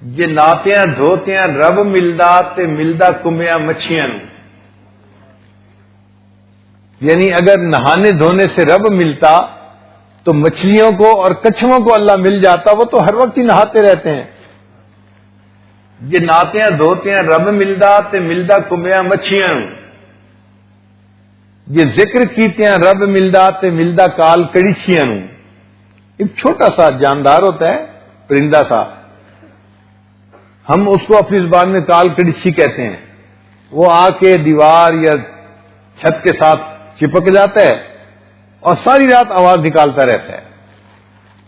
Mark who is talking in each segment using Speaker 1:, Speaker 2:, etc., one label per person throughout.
Speaker 1: جے ناتیاں دھوتیاں رب ملدا تے ملدا کمبیاں مچھیاں نوں، یعنی اگر نہانے دھونے سے رب ملتا تو مچھلیوں کو اور کچھووں کو اللہ مل جاتا، وہ تو ہر وقت ہی نہاتے رہتے ہیں۔ جے ناتیاں دھوتیاں رب ملدا تے ملدا کمبیاں مچھیاں نوں، یہ ذکر کیتیاں رب ملدا تے ملدا کال کڑیچیاں نوں۔ ایک چھوٹا سا جاندار ہوتا ہے، پرندہ سا، ہم اس کو اپنی زبان میں کال کڑیچی کہتے ہیں۔ وہ آ کے دیوار یا چھت کے ساتھ چپک جاتا ہے اور ساری رات آواز نکالتا رہتا ہے۔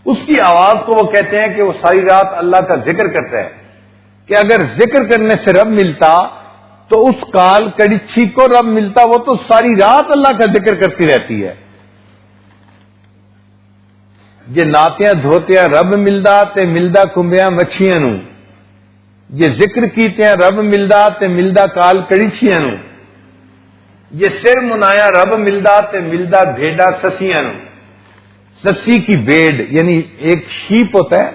Speaker 1: اس کی آواز کو وہ کہتے ہیں کہ وہ ساری رات اللہ کا ذکر کرتا ہے، کہ اگر ذکر کرنے سے رب ملتا تو اس کال کڑیچی کو رب ملتا، وہ تو ساری رات اللہ کا ذکر کرتی رہتی ہے۔ یہ ناتیاں دھوتیاں رب ملدا تے ملدا کمبیاں مچھیاں نوں، یہ ذکر کیتیاں رب ملدا تے ملدا کال کڑیچیاں نوں، یہ سر منایا رب ملدا تے ملدا بھیڈا سسیاں نوں۔ سسی کی بھیڑ یعنی ایک شیپ ہوتا ہے،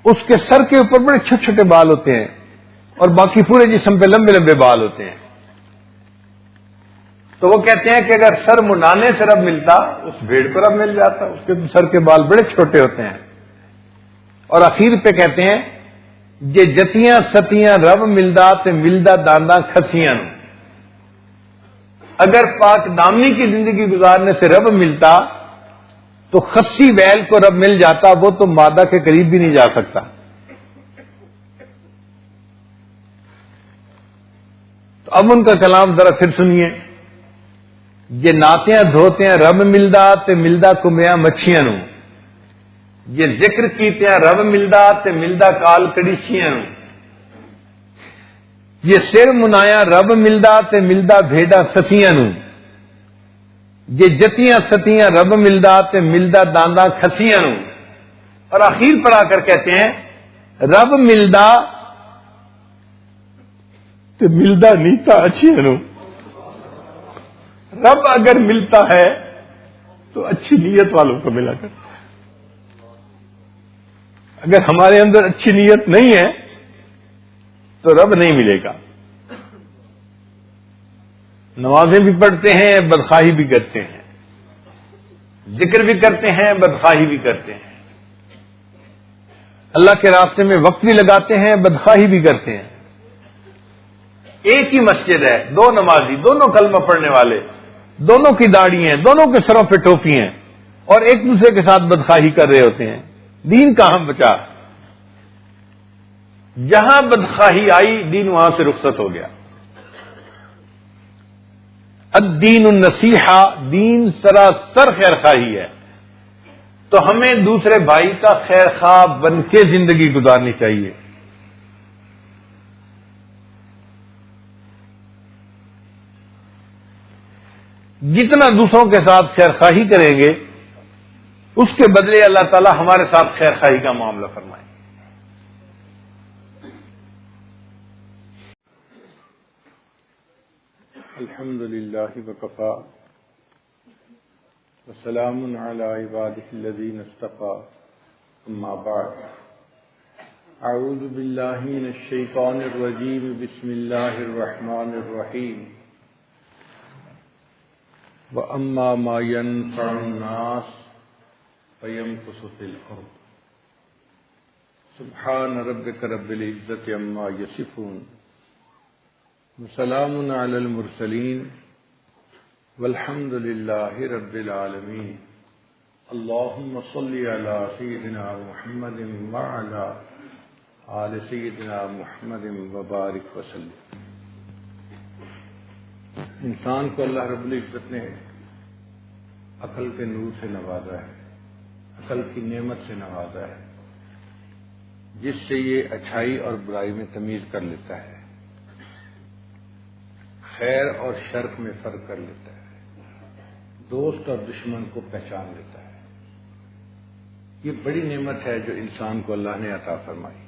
Speaker 1: اس کے سر کے اوپر بڑے چھوٹے چھوٹے بال ہوتے ہیں اور باقی پورے جسم پہ لمبے لمبے بال ہوتے ہیں۔ تو وہ کہتے ہیں کہ اگر سر منانے سے رب ملتا، اس بھیڑ کو رب مل جاتا، اس کے سر کے بال بڑے چھوٹے ہوتے ہیں۔ اور اخیر پہ کہتے ہیں یہ جتیاں ستیاں رب ملدا تے ملدا دانداں کھسیاں نوں۔ اگر پاک دامنی کی زندگی گزارنے سے رب ملتا تو خسی بیل کو رب مل جاتا، وہ تو مادہ کے قریب بھی نہیں جا سکتا۔ تو اب ان کا کلام ذرا پھر سنیے۔ یہ ناتیاں دھوتیاں رب ملدا تے ملدا کمبیاں مچھیاں نوں، یہ ذکر کیتیاں رب ملدا تے ملدا کال کڑیچیاں نوں، یہ سر منایا رب ملدا تے ملدا بھیڈا سسیاں نوں، یہ جتیاں ستیاں رب ملدا تے ملدا دانداں کھسیاں نوں۔ اور آخر پر آ کر کہتے ہیں رب ملدا تے ملدا نیتا اچھیاں نوں۔ رب اگر ملتا ہے تو اچھی نیت والوں کو ملا کر، اگر ہمارے اندر اچھی نیت نہیں ہے تو رب نہیں ملے گا۔ نمازیں بھی پڑھتے ہیں، بدخواہی بھی کرتے ہیں، ذکر بھی کرتے ہیں، بدخواہی بھی کرتے ہیں، اللہ کے راستے میں وقت بھی لگاتے ہیں، بدخواہی بھی کرتے ہیں۔ ایک ہی مسجد ہے، دو نمازی، دونوں کلمہ پڑھنے والے، دونوں کی داڑھی ہیں، دونوں کے سروں پہ ٹوپی ہیں، اور ایک دوسرے کے ساتھ بدخواہی کر رہے ہوتے ہیں۔ دین کہاں بچا؟ جہاں بدخواہی آئی دین وہاں سے رخصت ہو گیا۔ الدین النصیحہ، دین سراسر خیر خواہی ہے، تو ہمیں دوسرے بھائی کا خیر خواہ بن کے زندگی گزارنی چاہیے۔ جتنا دوسروں کے ساتھ خیر خواہی کریں گے اس کے بدلے اللہ تعالی ہمارے ساتھ خیر خواہی کا معاملہ فرمائے۔ الحمد للہ وکفی وسلام علی عبادہ الذین اصطفی، اما بعد، اعوذ باللہ من الشیطان الرجیم، بسم اللہ الرحمن الرحیم۔ وَأَمَّا مَا يَنفَعُ النَّاسَ فَيَمْكُثُ فِي الْأَرْضِ سُبْحَانَ رَبِّكَ رَبِّ الْعِزَّةِ عَمَّا يَصِفُونَ وَسَلَامٌ عَلَى الْمُرْسَلِينَ وَالْحَمْدُ لِلَّهِ رَبِّ الْعَالَمِينَ۔ اللهم صل على سيدنا محمد وعلى آل سيدنا محمد وبارك وسلم۔ انسان کو اللہ رب العزت نے عقل کے نور سے نوازا ہے، عقل کی نعمت سے نوازا ہے، جس سے یہ اچھائی اور برائی میں تمیز کر لیتا ہے، خیر اور شر میں فرق کر لیتا ہے، دوست اور دشمن کو پہچان لیتا ہے۔ یہ بڑی نعمت ہے جو انسان کو اللہ نے عطا فرمائی،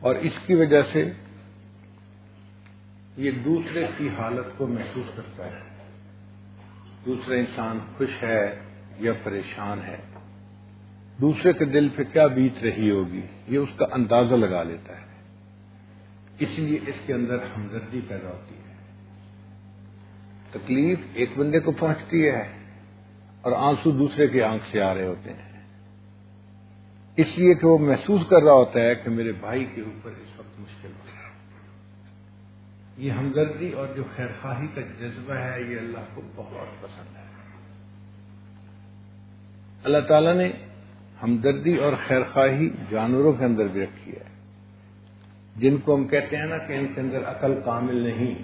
Speaker 1: اور اس کی وجہ سے یہ دوسرے کی حالت کو محسوس کرتا ہے، دوسرا انسان خوش ہے یا پریشان ہے، دوسرے کے دل پہ کیا بیت رہی ہوگی یہ اس کا اندازہ لگا لیتا ہے. اس لیے اس کے اندر ہمدردی پیدا ہوتی ہے. تکلیف ایک بندے کو پہنچتی ہے اور آنسو دوسرے کی آنکھ سے آ رہے ہوتے ہیں، اس لیے کہ وہ محسوس کر رہا ہوتا ہے کہ میرے بھائی کے اوپر اس وقت مشکل ہو رہا ہے. یہ ہمدردی اور جو خیرخواہی کا جذبہ ہے یہ اللہ کو بہت پسند ہے. اللہ تعالیٰ نے ہمدردی اور خیرخواہی جانوروں کے اندر بھی رکھی ہے، جن کو ہم کہتے ہیں نا کہ ان کے اندر عقل کامل نہیں،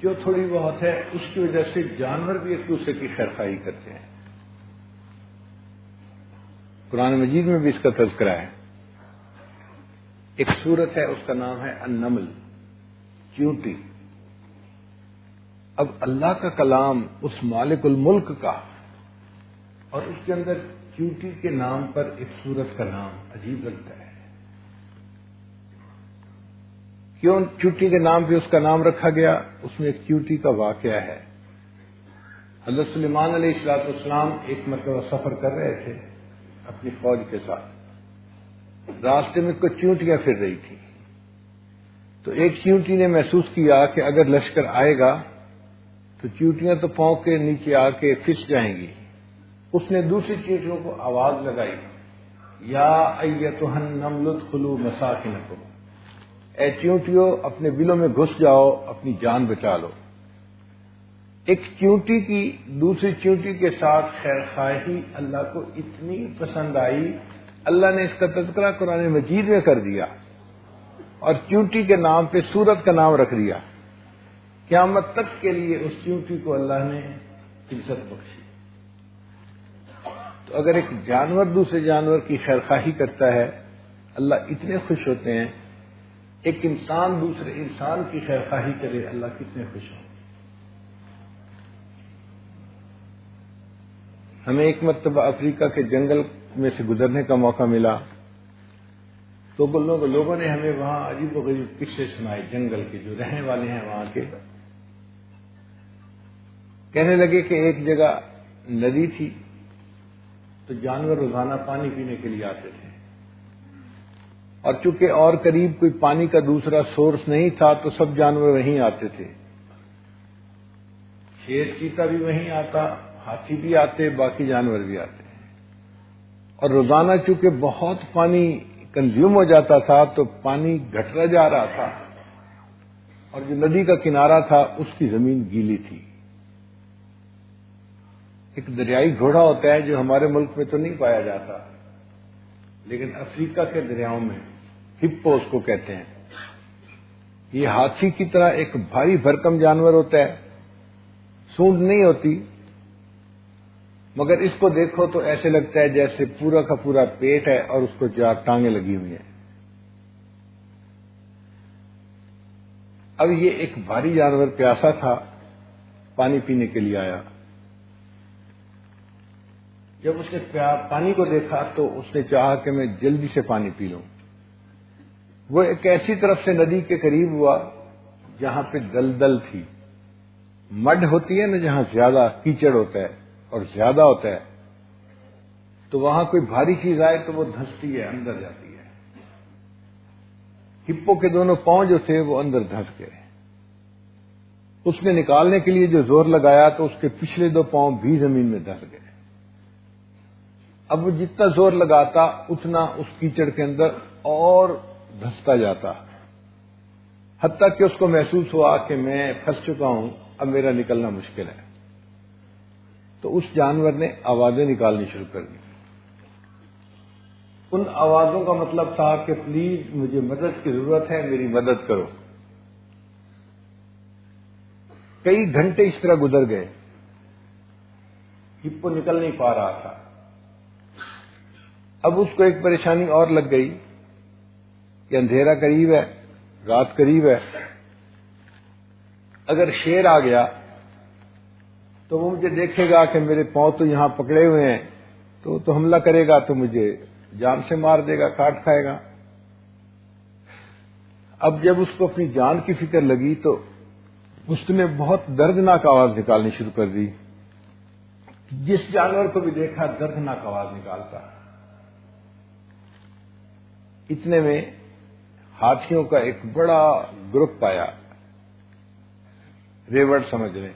Speaker 1: جو تھوڑی بہت ہے اس کی وجہ سے جانور بھی ایک دوسرے کی خیرخواہی کرتے ہیں. قرآن مجید میں بھی اس کا تذکرہ ہے. ایک سورت ہے اس کا نام ہے النمل، چیونٹی. اب اللہ کا کلام اس مالک الملک کا، اور اس کے اندر چیونٹی کے نام پر ایک سورت کا نام عجیب لگتا ہے. کیوں چیونٹی کے نام پہ اس کا نام رکھا گیا؟ اس میں ایک چیونٹی کا واقعہ ہے. حضرت سلیمان علیہ السلام ایک مرتبہ سفر کر رہے تھے اپنی فوج کے ساتھ. راستے میں کچھ چیونٹیاں پھر رہی تھی، تو ایک چیونٹی نے محسوس کیا کہ اگر لشکر آئے گا تو چیونٹیاں تو پاؤں کے نیچے آ کے پھس جائیں گی. اس نے دوسری چیونٹیوں کو آواز لگائی، یا ایتھا النمل ادخلوا مساکنکم، اے چیونٹیوں اپنے بلوں میں گھس جاؤ، اپنی جان بچا لو. ایک چیونٹی کی دوسری چیونٹی کے ساتھ خیرخواہی اللہ کو اتنی پسند آئی، اللہ نے اس کا تذکرہ قرآن مجید میں کر دیا اور چیونٹی کے نام پہ سورت کا نام رکھ دیا. قیامت تک کے لیے اس چیونٹی کو اللہ نے عزت بخشی. تو اگر ایک جانور دوسرے جانور کی خیرخواہی کرتا ہے اللہ اتنے خوش ہوتے ہیں. ایک انسان دوسرے انسان کی خیرخواہی کرے اللہ کتنے خوش ہوں. ہمیں ایک مرتبہ افریقہ کے جنگل میں سے گزرنے کا موقع ملا تو لوگوں نے ہمیں وہاں عجیب و غریب قصے سنائے جنگل کے، جو رہنے والے ہیں وہاں کے. کہنے لگے کہ ایک جگہ ندی تھی تو جانور روزانہ پانی پینے کے لیے آتے تھے، اور چونکہ اور قریب کوئی پانی کا دوسرا سورس نہیں تھا تو سب جانور وہیں آتے تھے. شیر چیتا بھی وہیں آتا، ہاتھی بھی آتے، باقی جانور بھی آتے. اور روزانہ چونکہ بہت پانی کنزیوم ہو جاتا تھا تو پانی گھٹتا جا رہا تھا، اور جو ندی کا کنارہ تھا اس کی زمین گیلی تھی. ایک دریائی گھوڑا ہوتا ہے جو ہمارے ملک میں تو نہیں پایا جاتا، لیکن افریقہ کے دریاؤں میں ہپو اس کو کہتے ہیں. یہ ہاتھی کی طرح ایک بھاری بھرکم جانور ہوتا ہے، سونڈ نہیں ہوتی، مگر اس کو دیکھو تو ایسے لگتا ہے جیسے پورا کا پورا پیٹ ہے اور اس کو 4 ٹانگیں لگی ہوئی ہیں. اب یہ ایک بھاری جانور پیاسا تھا، پانی پینے کے لیے آیا. جب اس نے پانی کو دیکھا تو اس نے چاہا کہ میں جلدی سے پانی پی لوں. وہ ایک ایسی طرف سے ندی کے قریب ہوا جہاں پہ دلدل تھی. مڈ ہوتی ہے نا جہاں زیادہ کیچڑ ہوتا ہے اور زیادہ ہوتا ہے، تو وہاں کوئی بھاری چیز آئے تو وہ دھنستی ہے، اندر جاتی ہے. ہپو کے دونوں پاؤں جو تھے وہ اندر دھنس گئے. اس نے نکالنے کے لیے جو زور لگایا تو اس کے پچھلے 2 پاؤں بھی زمین میں دھس گئے. اب وہ جتنا زور لگاتا اتنا اس کیچڑ کے اندر اور دھستا جاتا، حتیٰ کہ اس کو محسوس ہوا کہ میں پھنس چکا ہوں، اب میرا نکلنا مشکل ہے. تو اس جانور نے آوازیں نکالنی شروع کر دی. ان آوازوں کا مطلب تھا کہ پلیز مجھے مدد کی ضرورت ہے، میری مدد کرو. کئی گھنٹے اس طرح گزر گئے، ہپو نکل نہیں پا رہا تھا. اب اس کو ایک پریشانی اور لگ گئی کہ اندھیرا قریب ہے، رات قریب ہے. اگر شیر آ گیا تو وہ مجھے دیکھے گا کہ میرے پاؤں تو یہاں پکڑے ہوئے ہیں، تو حملہ کرے گا تو مجھے جان سے مار دے گا، کاٹ کھائے گا. اب جب اس کو اپنی جان کی فکر لگی تو اس نے بہت دردناک آواز نکالنی شروع کر دی جس جانور کو بھی دیکھا دردناک آواز نکالتا. اتنے میں ہاتھیوں کا ایک بڑا گروپ آیا. ریوڑ سمجھ لیں.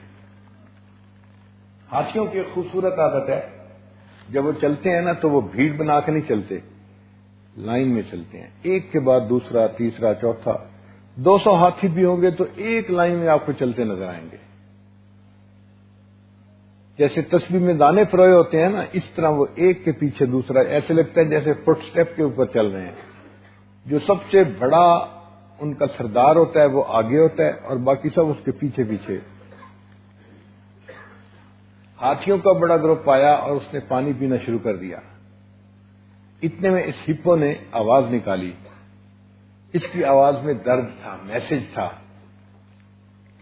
Speaker 1: ہاتھیوں کی ایک خوبصورت عادت ہے، جب وہ چلتے ہیں نا تو وہ بھیڑ بنا کے نہیں چلتے، لائن میں چلتے ہیں، ایک کے بعد دوسرا، تیسرا، چوتھا. 200 ہاتھی بھی ہوں گے تو ایک لائن میں آپ کو چلتے نظر آئیں گے. جیسے تسبیح میں دانے پروئے ہوتے ہیں نا، اس طرح وہ ایک کے پیچھے دوسرا، ایسے لگتا ہے جیسے فٹ سٹیپ کے اوپر چل رہے ہیں. جو سب سے بڑا ان کا سردار ہوتا ہے وہ آگے ہوتا ہے اور باقی سب اس کے پیچھے پیچھے. ہاتھیوں کا بڑا گروپ آیا اور اس نے پانی پینا شروع کر دیا. اتنے میں اس ہپو نے آواز نکالی. اس کی آواز میں درد تھا، میسج تھا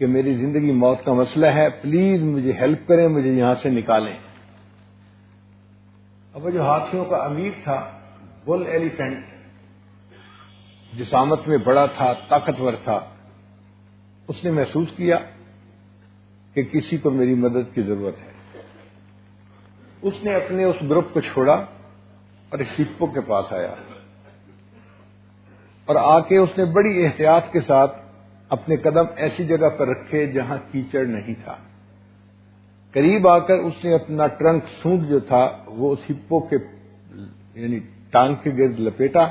Speaker 1: کہ میری زندگی موت کا مسئلہ ہے، پلیز مجھے ہیلپ کریں، مجھے یہاں سے نکالیں. اب وہ جو ہاتھیوں کا امیر تھا، بل ایلیفینٹ، جسامت میں بڑا تھا، طاقتور تھا، اس نے محسوس کیا کہ کسی کو میری مدد کی ضرورت ہے. اس نے اپنے اس گروپ کو چھوڑا اور اس ہپو کے پاس آیا اور آ کے اس نے بڑی احتیاط کے ساتھ اپنے قدم ایسی جگہ پر رکھے جہاں کیچڑ نہیں تھا. قریب آ کر اس نے اپنا ٹرنک، سونڈ جو تھا وہ اس ہپو کے یعنی ٹانگ کے گرد لپیٹا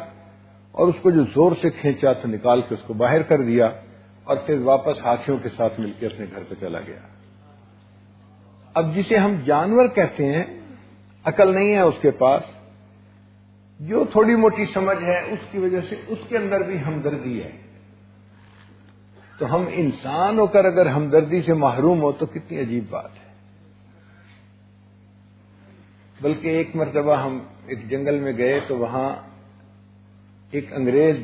Speaker 1: اور اس کو جو زور سے کھینچا تو نکال کے اس کو باہر کر دیا اور پھر واپس ہاتھیوں کے ساتھ مل کے اپنے گھر پہ چلا گیا. اب جسے ہم جانور کہتے ہیں، عقل نہیں ہے اس کے پاس، جو تھوڑی موٹی سمجھ ہے اس کی وجہ سے اس کے اندر بھی ہمدردی ہے. تو ہم انسان ہو کر اگر ہمدردی سے محروم ہو تو کتنی عجیب بات ہے. بلکہ ایک مرتبہ ہم ایک جنگل میں گئے تو وہاں ایک انگریز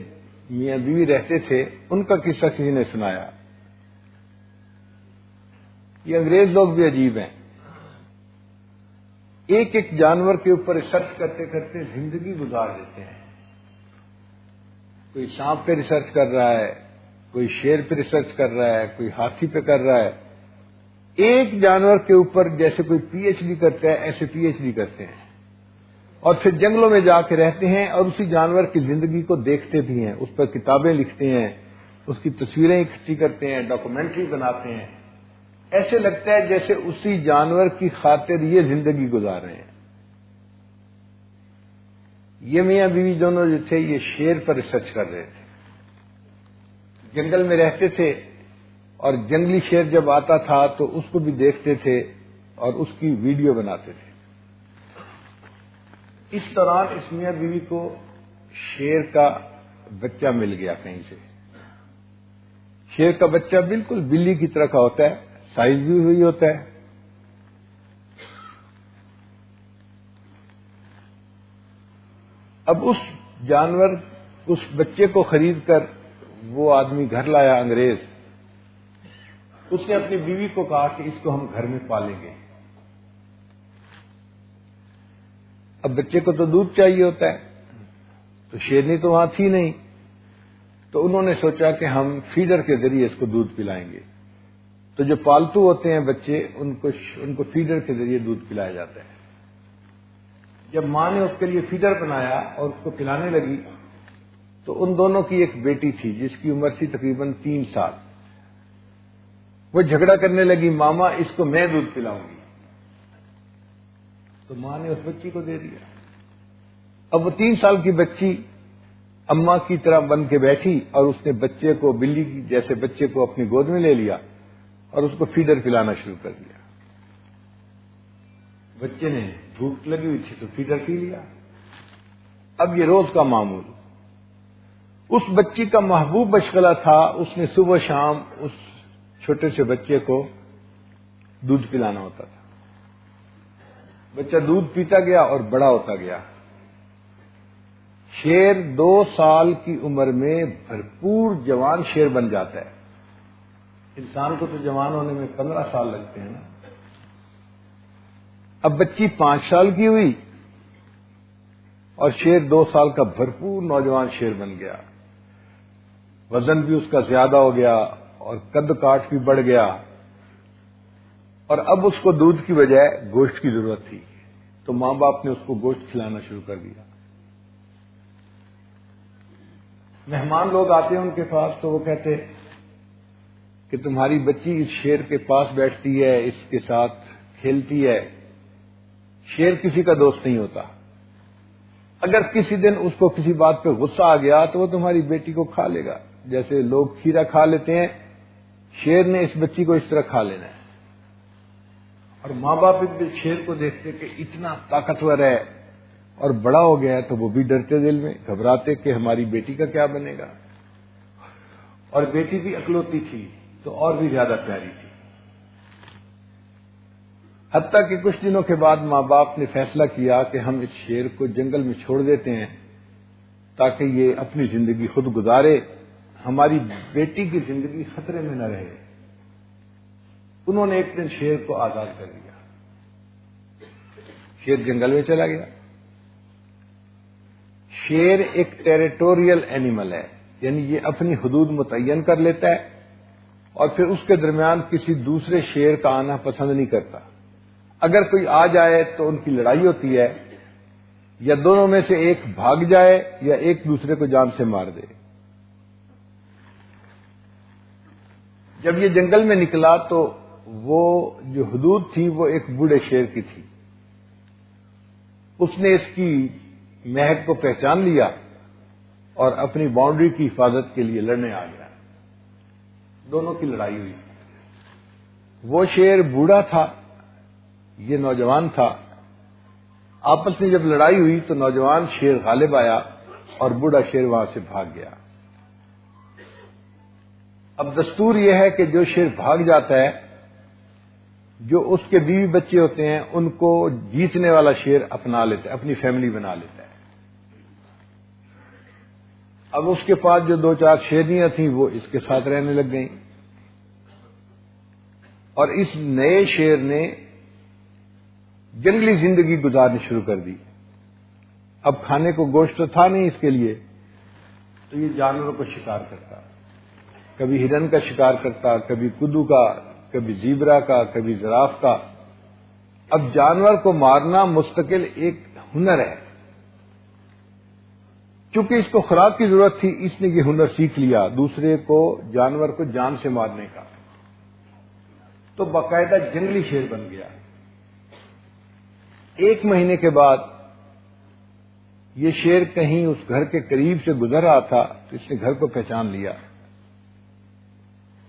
Speaker 1: میاں بیوی رہتے تھے، ان کا قصہ کسی نے سنایا. یہ انگریز لوگ بھی عجیب ہیں، ایک ایک جانور کے اوپر ریسرچ کرتے کرتے زندگی گزار دیتے ہیں. کوئی سانپ پہ ریسرچ کر رہا ہے، کوئی شیر پہ ریسرچ کر رہا ہے، کوئی ہاتھی پہ کر رہا ہے. ایک جانور کے اوپر جیسے کوئی پی ایچ ڈی کرتا ہے ایسے پی ایچ ڈی کرتے ہیں اور پھر جنگلوں میں جا کے رہتے ہیں اور اسی جانور کی زندگی کو دیکھتے بھی ہیں، اس پر کتابیں لکھتے ہیں، اس کی تصویریں اکٹھی کرتے ہیں، ڈاکومنٹری بناتے ہیں. ایسے لگتا ہے جیسے اسی جانور کی خاطر یہ زندگی گزار رہے ہیں. یہ میاں بیوی دونوں جو تھے یہ شیر پر ریسرچ کر رہے تھے. جنگل میں رہتے تھے اور جنگلی شیر جب آتا تھا تو اس کو بھی دیکھتے تھے اور اس کی ویڈیو بناتے تھے. اس دوران اس میاں بیوی کو شیر کا بچہ مل گیا کہیں سے. شیر کا بچہ بالکل بلی کی طرح کا ہوتا ہے، سائز بھی ہوئی ہوتا ہے. اب اس جانور، اس بچے کو خرید کر وہ آدمی گھر لایا انگریز. اس نے اپنی بیوی کو کہا کہ اس کو ہم گھر میں پالیں گے. اب بچے کو تو دودھ چاہیے ہوتا ہے، تو شیرنی تو وہاں تھی نہیں، تو انہوں نے سوچا کہ ہم فیڈر کے ذریعے اس کو دودھ پلائیں گے. تو جو پالتو ہوتے ہیں بچے ان کو فیڈر کے ذریعے دودھ پلایا جاتا ہے. جب ماں نے اس کے لیے فیڈر بنایا اور اس کو پلانے لگی تو ان دونوں کی ایک بیٹی تھی جس کی عمر تھی تقریباً 3 سال. وہ جھگڑا کرنے لگی، ماما اس کو میں دودھ پلاؤں گی. تو ماں نے اس بچی کو دے دیا. اب وہ 3 سال کی بچی اماں کی طرح بن کے بیٹھی اور اس نے بچے کو بلی کی جیسے بچے کو اپنی گود میں لے لیا اور اس کو فیڈر پلانا شروع کر دیا. بچے نے بھوک لگی ہوئی تھی تو فیڈر پی لیا. اب یہ روز کا معمول. اس بچی کا محبوب مشغلہ تھا، اس نے صبح شام اس چھوٹے سے بچے کو دودھ پلانا ہوتا تھا. بچہ دودھ پیتا گیا اور بڑا ہوتا گیا. شیر 2 سال کی عمر میں بھرپور جوان شیر بن جاتا ہے. انسان کو تو جوان ہونے میں 15 سال لگتے ہیں نا. اب بچی 5 سال کی ہوئی اور شیر 2 سال کا بھرپور نوجوان شیر بن گیا. وزن بھی اس کا زیادہ ہو گیا اور قد کاٹ بھی بڑھ گیا. اور اب اس کو دودھ کی بجائے گوشت کی ضرورت تھی، تو ماں باپ نے اس کو گوشت کھلانا شروع کر دیا۔ مہمان لوگ آتے ہیں ان کے پاس تو وہ کہتے کہ تمہاری بچی اس شیر کے پاس بیٹھتی ہے، اس کے ساتھ کھیلتی ہے، شیر کسی کا دوست نہیں ہوتا، اگر کسی دن اس کو کسی بات پہ غصہ آ گیا تو وہ تمہاری بیٹی کو کھا لے گا، جیسے لوگ کھیرا کھا لیتے ہیں، شیر نے اس بچی کو اس طرح کھا لینا ہے۔ اور ماں باپ شیر کو دیکھتے کہ اتنا طاقتور ہے اور بڑا ہو گیا ہے تو وہ بھی ڈرتے، دل میں گھبراتے کہ ہماری بیٹی کا کیا بنے گا، اور بیٹی بھی اکلوتی تھی تو اور بھی زیادہ پیاری تھی۔ حتیٰ کہ کچھ دنوں کے بعد ماں باپ نے فیصلہ کیا کہ ہم اس شیر کو جنگل میں چھوڑ دیتے ہیں تاکہ یہ اپنی زندگی خود گزارے، ہماری بیٹی کی زندگی خطرے میں نہ رہے۔ انہوں نے ایک دن شیر کو آزاد کر دیا، شیر جنگل میں چلا گیا۔ شیر ایک ٹیریٹوریل اینیمل ہے، یعنی یہ اپنی حدود متعین کر لیتا ہے اور پھر اس کے درمیان کسی دوسرے شیر کا آنا پسند نہیں کرتا۔ اگر کوئی آ جائے تو ان کی لڑائی ہوتی ہے، یا دونوں میں سے ایک بھاگ جائے یا ایک دوسرے کو جان سے مار دے۔ جب یہ جنگل میں نکلا تو وہ جو حدود تھی وہ ایک بوڑھے شیر کی تھی، اس نے اس کی مہک کو پہچان لیا اور اپنی باؤنڈری کی حفاظت کے لیے لڑنے آ گیا۔ دونوں کی لڑائی ہوئی، وہ شیر بوڑھا تھا، یہ نوجوان تھا، آپس میں جب لڑائی ہوئی تو نوجوان شیر غالب آیا اور بوڑھا شیر وہاں سے بھاگ گیا۔ اب دستور یہ ہے کہ جو شیر بھاگ جاتا ہے، جو اس کے بیوی بچے ہوتے ہیں ان کو جیتنے والا شیر اپنا لیتا ہے، اپنی فیملی بنا لیتا ہے۔ اب اس کے پاس جو دو چار شیرنیاں تھیں وہ اس کے ساتھ رہنے لگ گئیں، اور اس نئے شیر نے جنگلی زندگی گزارنی شروع کر دی۔ اب کھانے کو گوشت تو تھا نہیں اس کے لیے، تو یہ جانوروں کو شکار کرتا، کبھی ہرن کا شکار کرتا، کبھی کدو کا، کبھی زیبرا کا، کبھی زراف کا۔ اب جانور کو مارنا مستقل ایک ہنر ہے، چونکہ اس کو خوراک کی ضرورت تھی اس نے یہ ہنر سیکھ لیا، دوسرے کو جانور کو جان سے مارنے کا، تو باقاعدہ جنگلی شیر بن گیا۔ ایک مہینے کے بعد یہ شیر کہیں اس گھر کے قریب سے گزر رہا تھا تو اس نے گھر کو پہچان لیا،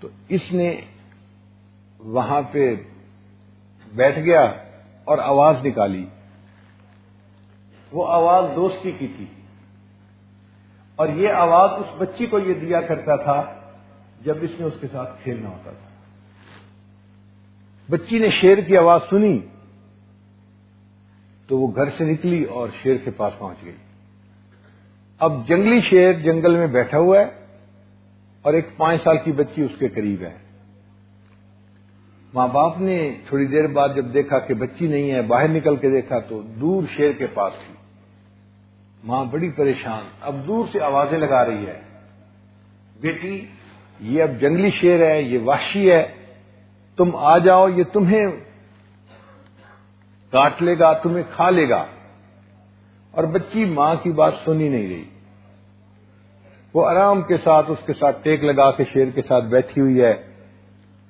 Speaker 1: تو اس نے وہاں پہ بیٹھ گیا اور آواز نکالی۔ وہ آواز دوستی کی تھی، اور یہ آواز اس بچی کو یہ دیا کرتا تھا جب اس نے اس کے ساتھ کھیلنا ہوتا تھا۔ بچی نے شیر کی آواز سنی تو وہ گھر سے نکلی اور شیر کے پاس پہنچ گئی۔ اب جنگلی شیر جنگل میں بیٹھا ہوا ہے اور ایک 5 سال کی بچی اس کے قریب ہے۔ ماں باپ نے تھوڑی دیر بعد جب دیکھا کہ بچی نہیں ہے، باہر نکل کے دیکھا تو دور شیر کے پاس تھی۔ ماں بڑی پریشان، اب دور سے آوازیں لگا رہی ہے، بیٹی یہ اب جنگلی شیر ہے، یہ وحشی ہے، تم آ جاؤ، یہ تمہیں کاٹ لے گا، تمہیں کھا لے گا۔ اور بچی ماں کی بات سن ہی نہیں رہی، وہ آرام کے ساتھ اس کے ساتھ ٹیک لگا کے شیر کے ساتھ بیٹھی ہوئی ہے،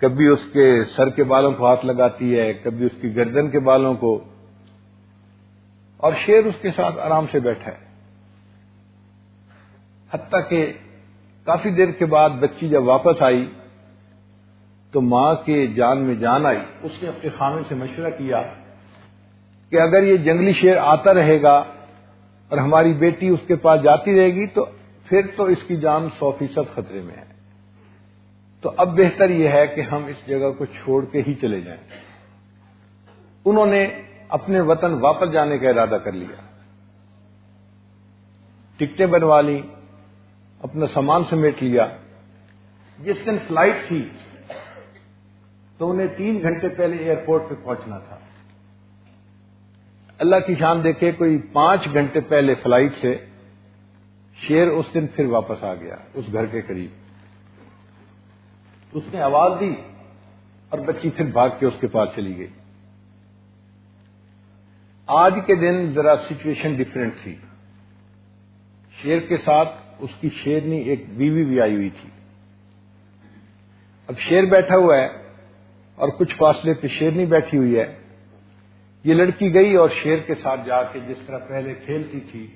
Speaker 1: کبھی اس کے سر کے بالوں کو ہاتھ لگاتی ہے، کبھی اس کی گردن کے بالوں کو، اور شیر اس کے ساتھ آرام سے بیٹھا ہے۔ حتیٰ کہ کافی دیر کے بعد بچی جب واپس آئی تو ماں کے جان میں جان آئی، اس نے اپنے خامن سے مشورہ کیا کہ اگر یہ جنگلی شیر آتا رہے گا اور ہماری بیٹی اس کے پاس جاتی رہے گی تو پھر تو اس کی جان 100% خطرے میں ہے، تو اب بہتر یہ ہے کہ ہم اس جگہ کو چھوڑ کے ہی چلے جائیں۔ انہوں نے اپنے وطن واپس جانے کا ارادہ کر لیا، ٹکٹیں بنوا لیں، اپنا سامان سمیٹ لیا۔ جس دن فلائٹ تھی تو انہیں 3 گھنٹے پہلے ایئرپورٹ پہ پہنچنا تھا۔ اللہ کی شان دیکھے، کوئی 5 گھنٹے پہلے فلائٹ سے شیر اس دن پھر واپس آ گیا اس گھر کے قریب۔ اس نے آواز دی اور بچی پھر بھاگ کے اس کے پاس چلی گئی۔ آج کے دن ذرا سچویشن ڈفرینٹ تھی۔ شیر کے ساتھ اس کی شیرنی ایک بیوی بھی آئی ہوئی تھی۔ اب شیر بیٹھا ہوا ہے اور کچھ فاصلے پہ شیرنی بیٹھی ہوئی ہے۔ یہ لڑکی گئی اور شیر کے ساتھ جا کے جس طرح پہلے کھیلتی تھی،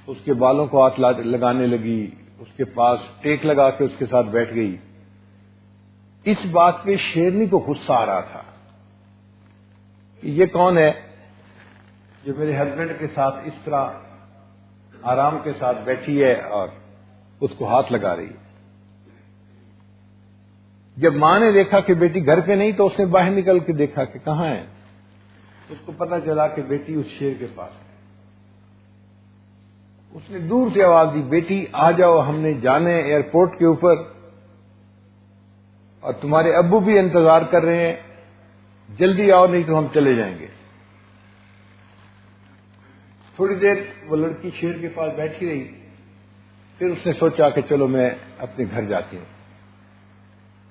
Speaker 1: اس کے بالوں کو ہاتھ لگانے لگی، اس کے پاس ٹیک لگا کے اس کے ساتھ بیٹھ گئی۔ اس بات پہ شیرنی کو غصہ آ رہا تھا کہ یہ کون ہے جو میرے ہسبینڈ کے ساتھ اس طرح آرام کے ساتھ بیٹھی ہے اور اس کو ہاتھ لگا رہی ہے۔ جب ماں نے دیکھا کہ بیٹی گھر پہ نہیں تو اس نے باہر نکل کے دیکھا کہ کہاں ہے۔ اس کو پتا چلا کہ بیٹی اس شیر کے پاس ہے۔ اس نے دور سے آواز دی، بیٹی آ جاؤ، ہم نے جانا ہے ایئرپورٹ کے اوپر اور تمہارے ابو بھی انتظار کر رہے ہیں، جلدی آؤ نہیں تو ہم چلے جائیں گے۔ تھوڑی دیر وہ لڑکی شیر کے پاس بیٹھی رہی، پھر اس نے سوچا کہ چلو میں اپنے گھر جاتی ہوں۔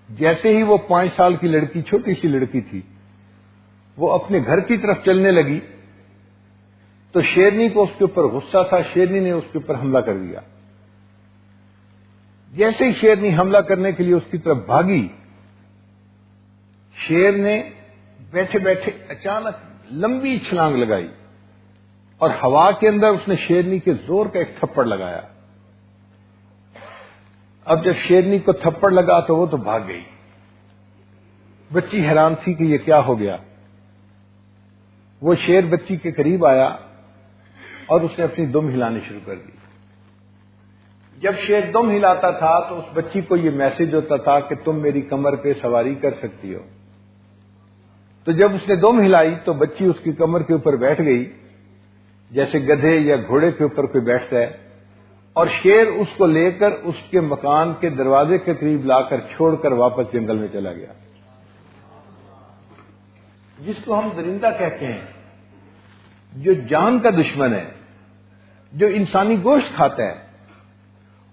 Speaker 1: جیسے ہی وہ 5 سال کی لڑکی، چھوٹی سی لڑکی تھی، وہ اپنے گھر کی طرف چلنے لگی تو شیرنی کو اس کے اوپر غصہ تھا، شیرنی نے اس کے اوپر حملہ کر دیا۔ جیسے ہی شیرنی حملہ کرنے کے لیے اس کی طرف بھاگی، شیر نے بیٹھے بیٹھے اچانک لمبی چھلانگ لگائی اور ہوا کے اندر اس نے شیرنی کے زور کا ایک تھپڑ لگایا۔ اب جب شیرنی کو تھپڑ لگا تو وہ تو بھاگ گئی۔ بچی حیران تھی کہ یہ کیا ہو گیا۔ وہ شیر بچی کے قریب آیا اور اس نے اپنی دم ہلانی شروع کر دی۔ جب شیر دم ہلاتا تھا تو اس بچی کو یہ میسج ہوتا تھا کہ تم میری کمر پہ سواری کر سکتی ہو۔ تو جب اس نے دم ہلائی تو بچی اس کی کمر کے اوپر بیٹھ گئی، جیسے گدھے یا گھوڑے کے اوپر کوئی بیٹھتا ہے، اور شیر اس کو لے کر اس کے مکان کے دروازے کے قریب لا کر چھوڑ کر واپس جنگل میں چلا گیا۔ جس کو ہم درندہ کہتے ہیں، جو جان کا دشمن ہے، جو انسانی گوشت کھاتا ہے،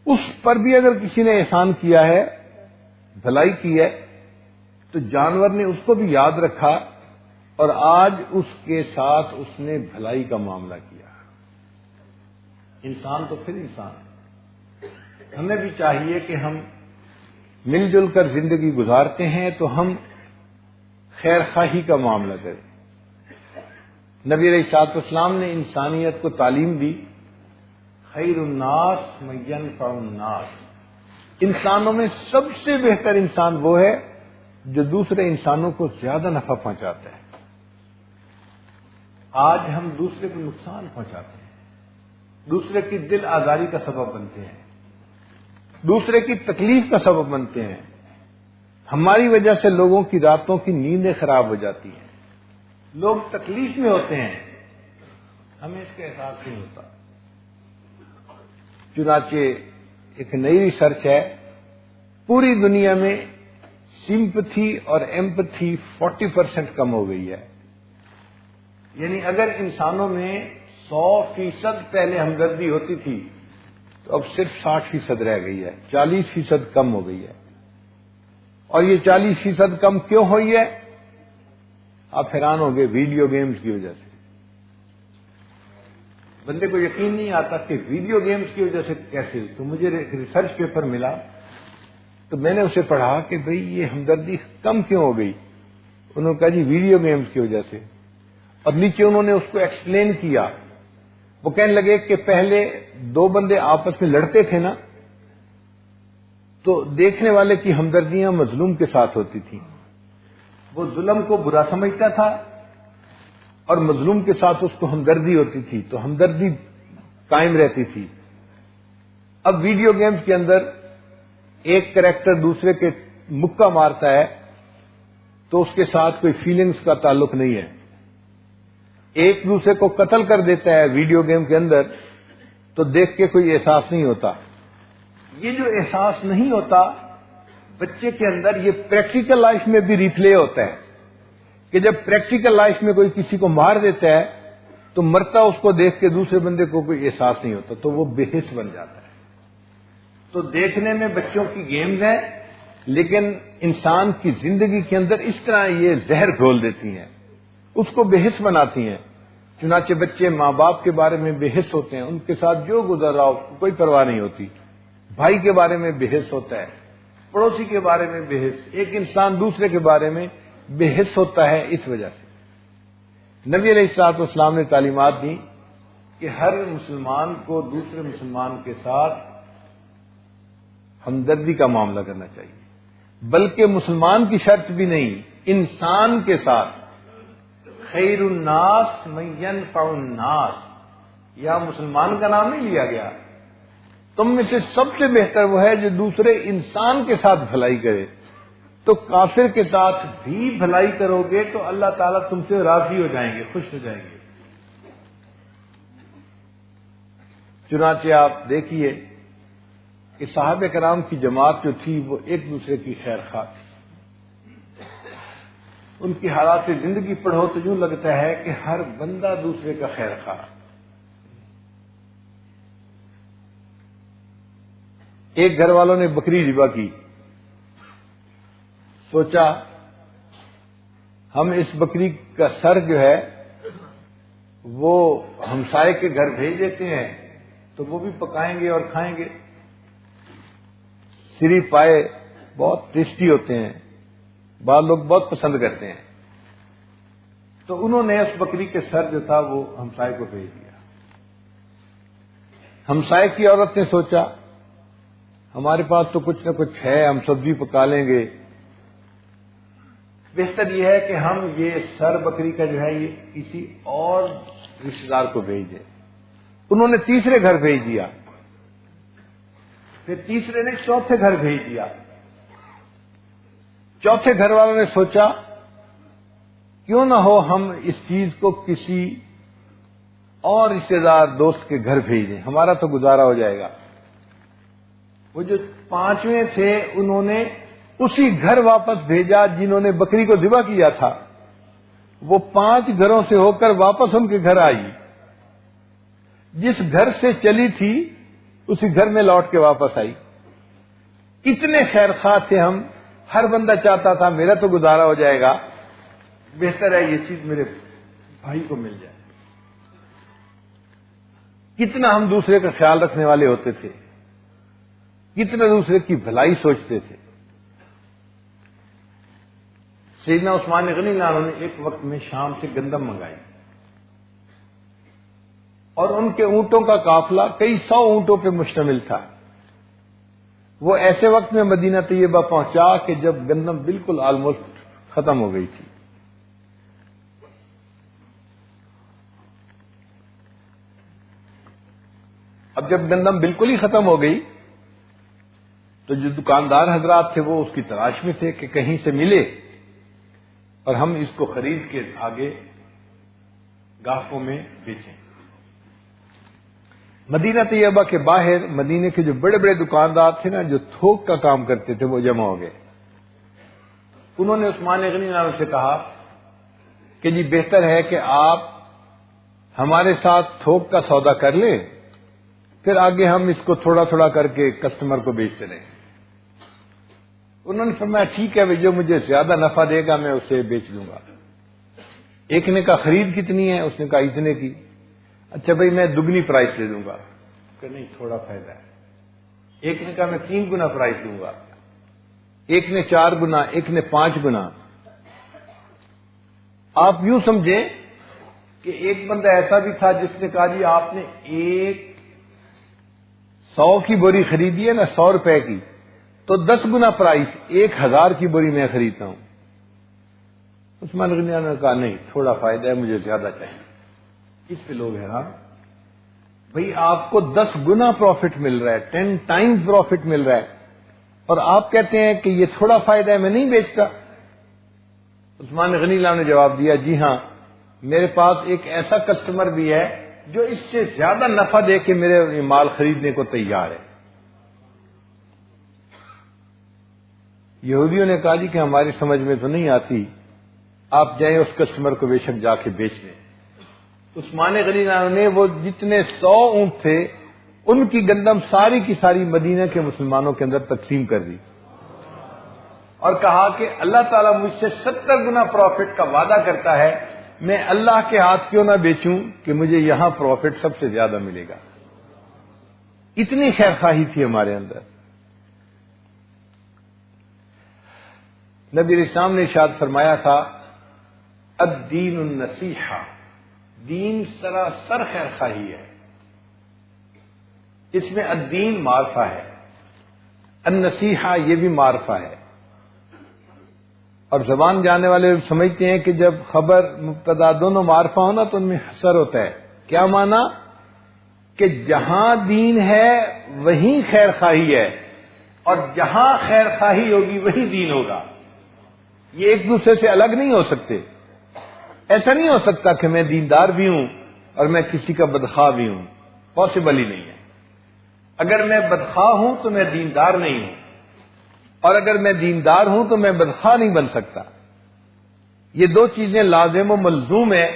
Speaker 1: اس پر بھی اگر کسی نے احسان کیا ہے، بھلائی کی ہے، تو جانور نے اس کو بھی یاد رکھا اور آج اس کے ساتھ اس نے بھلائی کا معاملہ کیا۔ انسان تو پھر انسان ہے۔ ہمیں بھی چاہیے کہ ہم مل جل کر زندگی گزارتے ہیں تو ہم خیر خواہی کا معاملہ کریں۔ نبی علیہ الصلوۃ والسلام نے انسانیت کو تعلیم دی، خیر الناس من ینفع الناس، انسانوں میں سب سے بہتر انسان وہ ہے جو دوسرے انسانوں کو زیادہ نفع پہنچاتا ہے۔ آج ہم دوسرے کو نقصان پہنچاتے ہیں، دوسرے کی دل آزاری کا سبب بنتے ہیں، دوسرے کی تکلیف کا سبب بنتے ہیں۔ ہماری وجہ سے لوگوں کی راتوں کی نیندیں خراب ہو جاتی ہیں، لوگ تکلیف میں ہوتے ہیں، ہمیں اس کا احساس نہیں ہوتا۔ چنانچہ ایک نئی ریسرچ ہے، پوری دنیا میں سمپتھی اور ایمپتھی 40% کم ہو گئی ہے۔ یعنی اگر انسانوں میں 100% پہلے ہمدردی ہوتی تھی تو اب صرف 60% رہ گئی ہے، 40% کم ہو گئی ہے۔ اور یہ 40% کم کیوں ہوئی ہے؟ آپ حیران ہوں گے، ویڈیو گیمز کی وجہ سے۔ بندے کو یقین نہیں آتا کہ ویڈیو گیمز کی وجہ سے کیسے، تو مجھے ایک ریسرچ پیپر ملا تو میں نے اسے پڑھا کہ بھئی یہ ہمدردی کم کیوں ہو گئی؟ انہوں نے کہا جی ویڈیو گیمز کی وجہ سے، اور نیچے انہوں نے اس کو ایکسپلین کیا۔ وہ کہنے لگے کہ پہلے 2 بندے آپس میں لڑتے تھے نا، تو دیکھنے والے کی ہمدردیاں مظلوم کے ساتھ ہوتی تھیں، وہ ظلم کو برا سمجھتا تھا اور مظلوم کے ساتھ اس کو ہمدردی ہوتی تھی، تو ہمدردی قائم رہتی تھی۔ اب ویڈیو گیمز کے اندر ایک کریکٹر دوسرے کے مکہ مارتا ہے تو اس کے ساتھ کوئی فیلنگز کا تعلق نہیں ہے، ایک دوسرے کو قتل کر دیتا ہے ویڈیو گیم کے اندر تو دیکھ کے کوئی احساس نہیں ہوتا۔ یہ جو احساس نہیں ہوتا بچے کے اندر، یہ پریکٹیکل لائف میں بھی ریپلے ہوتا ہے کہ جب پریکٹیکل لائف میں کوئی کسی کو مار دیتا ہے تو مرتا اس کو دیکھ کے دوسرے بندے کو کوئی احساس نہیں ہوتا، تو وہ بے حس بن جاتا ہے۔ تو دیکھنے میں بچوں کی گیمز ہیں لیکن انسان کی زندگی کے اندر اس طرح یہ زہر گھول دیتی ہیں، اس کو بے حس بناتی ہیں. چنانچہ بچے ماں باپ کے بارے میں بے حس ہوتے ہیں، ان کے ساتھ جو گزر رہا ہو کوئی پرواہ نہیں ہوتی. بھائی کے بارے میں بے حس ہوتا ہے، پڑوسی کے بارے میں بے حس، ایک انسان دوسرے کے بارے میں بے حس ہوتا ہے. اس وجہ سے نبی علیہ الصلوۃ والسلام نے تعلیمات دی کہ ہر مسلمان کو دوسرے مسلمان کے ساتھ ہمدردی کا معاملہ کرنا چاہیے، بلکہ مسلمان کی شرط بھی نہیں، انسان کے ساتھ. خیر الناس من ينفع الناس، یا مسلمان کا نام نہیں لیا گیا. تم میں سے سب سے بہتر وہ ہے جو دوسرے انسان کے ساتھ بھلائی کرے. تو کافر کے ساتھ بھی بھلائی کرو گے تو اللہ تعالیٰ تم سے راضی ہو جائیں گے، خوش ہو جائیں گے. چنانچہ آپ دیکھیے کہ صحابہ کرام کی جماعت جو تھی وہ ایک دوسرے کی خیر خواہ تھی. ان کی حالات زندگی پڑھو تو یوں لگتا ہے کہ ہر بندہ دوسرے کا خیر خواہ. ایک گھر والوں نے بکری ذبح کی، سوچا ہم اس بکری کا سر جو ہے وہ ہمسائے کے گھر بھیج دیتے ہیں تو وہ بھی پکائیں گے اور کھائیں گے. سری پائے بہت ٹیسٹی ہوتے ہیں، بعض لوگ بہت پسند کرتے ہیں. تو انہوں نے اس بکری کے سر جو تھا وہ ہمسائے کو بھیج دیا. ہمسائے کی عورت نے سوچا ہمارے پاس تو کچھ نہ کچھ ہے، ہم سبزی پکا لیں گے، بہتر یہ ہے کہ ہم یہ سر بکری کا جو ہے یہ کسی اور رشتے دار کو بھیج دیں. انہوں نے تیسرے گھر بھیج دیا، پھر تیسرے نے چوتھے گھر بھیج دیا. چوتھے گھر والوں نے سوچا کیوں نہ ہو ہم اس چیز کو کسی اور رشتے دار دوست کے گھر بھیج دیں، ہمارا تو گزارا ہو جائے گا. وہ جو پانچویں تھے انہوں نے اسی گھر واپس بھیجا جنہوں نے بکری کو ذبح کیا تھا. وہ 5 گھروں سے ہو کر واپس ان کے گھر آئی، جس گھر سے چلی تھی اسی گھر میں لوٹ کے واپس آئی. اتنے خیر خواہ تھے ہم، ہر بندہ چاہتا تھا میرا تو گزارا ہو جائے گا، بہتر ہے یہ چیز میرے بھائی کو مل جائے. کتنا ہم دوسرے کا خیال رکھنے والے ہوتے تھے، کتنا دوسرے کی بھلائی سوچتے تھے. سیدنا عثمان غنی اللہ عنہ نے ایک وقت میں شام سے گندم منگائی اور ان کے اونٹوں کا قافلہ کئی 100 اونٹوں پہ مشتمل تھا. وہ ایسے وقت میں مدینہ طیبہ پہنچا کہ جب گندم بالکل آلموسٹ ختم ہو گئی تھی. اب جب گندم بالکل ہی ختم ہو گئی تو جو دکاندار حضرات تھے وہ اس کی تلاش میں تھے کہ کہیں سے ملے اور ہم اس کو خرید کے آگے گاہکوں میں بیچیں. مدینہ طیبہ کے باہر مدینے کے جو بڑے بڑے دکاندار تھے نا، جو تھوک کا کام کرتے تھے، وہ جمع ہو گئے. انہوں نے عثمان غنی اللہ عنہ سے کہا کہ جی بہتر ہے کہ آپ ہمارے ساتھ تھوک کا سودا کر لیں، پھر آگے ہم اس کو تھوڑا تھوڑا کر کے کسٹمر کو بیچتے رہیں. انہوں نے فرمایا ٹھیک ہے بھائی، جو مجھے زیادہ نفع دے گا میں اسے بیچ دوں گا. ایک نے کہا خرید کتنی ہے؟ اس نے کہا اتنے کی. اچھا بھائی میں دگنی پرائس لے دوں گا. کہ نہیں تھوڑا فائدہ ہے. ایک نے کہا میں 3 گنا پرائس دوں گا، ایک نے 4 گنا، ایک نے 5 گنا. آپ یوں سمجھیں کہ ایک بندہ ایسا بھی تھا جس نے کہا جی آپ نے 100 کی بوری خریدی ہے نا 100 روپے کی، تو 10 گنا پرائس 1000 کی بوری میں خریدتا ہوں. عثمان غنی نے کہا نہیں تھوڑا فائدہ ہے، مجھے زیادہ چاہیے. اس پہ لوگ حیران، بھئی آپ کو 10 گنا پروفٹ مل رہا ہے، 10 ٹائمز پروفٹ مل رہا ہے، اور آپ کہتے ہیں کہ یہ تھوڑا فائدہ ہے میں نہیں بیچتا. عثمان غنی اللہ نے جواب دیا جی ہاں، میرے پاس ایک ایسا کسٹمر بھی ہے جو اس سے زیادہ نفع دے کے میرے مال خریدنے کو تیار ہے. یہودیوں نے کہا جی کہ ہماری سمجھ میں تو نہیں آتی، آپ جائیں اس کسٹمر کو بے شک جا کے بیچ لیں. عثمان غنی نے وہ جتنے 100 اونٹ تھے ان کی گندم ساری کی ساری مدینہ کے مسلمانوں کے اندر تقسیم کر دی. اور کہا کہ اللہ تعالیٰ مجھ سے 70 گنا پروفٹ کا وعدہ کرتا ہے، میں اللہ کے ہاتھ کیوں نہ بیچوں کہ مجھے یہاں پروفٹ سب سے زیادہ ملے گا۔ اتنی خیر خواہی تھی ہمارے اندر۔ نبی اسلام نے ارشاد فرمایا تھا، الدین النصیحہ، دین سراسر خیر خواہی ہے۔ اس میں الدین معرفہ ہے، النصیحہ یہ بھی معرفہ ہے۔ اور زبان جاننے والے سمجھتے ہیں کہ جب خبر مبتدا دونوں معرفہ ہونا تو ان میں حصر ہوتا ہے۔ کیا معنی؟ کہ جہاں دین ہے وہیں خیر خواہی ہے، اور جہاں خیر خواہی ہوگی وہیں دین ہوگا۔ یہ ایک دوسرے سے الگ نہیں ہو سکتے۔ ایسا نہیں ہو سکتا کہ میں دیندار بھی ہوں اور میں کسی کا بدخواہ بھی ہوں، پاسبل ہی نہیں ہے۔ اگر میں بدخواہ ہوں تو میں دیندار نہیں ہوں، اور اگر میں دیندار ہوں تو میں بدخواہ نہیں بن سکتا۔ یہ دو چیزیں لازم و ملزوم ہیں،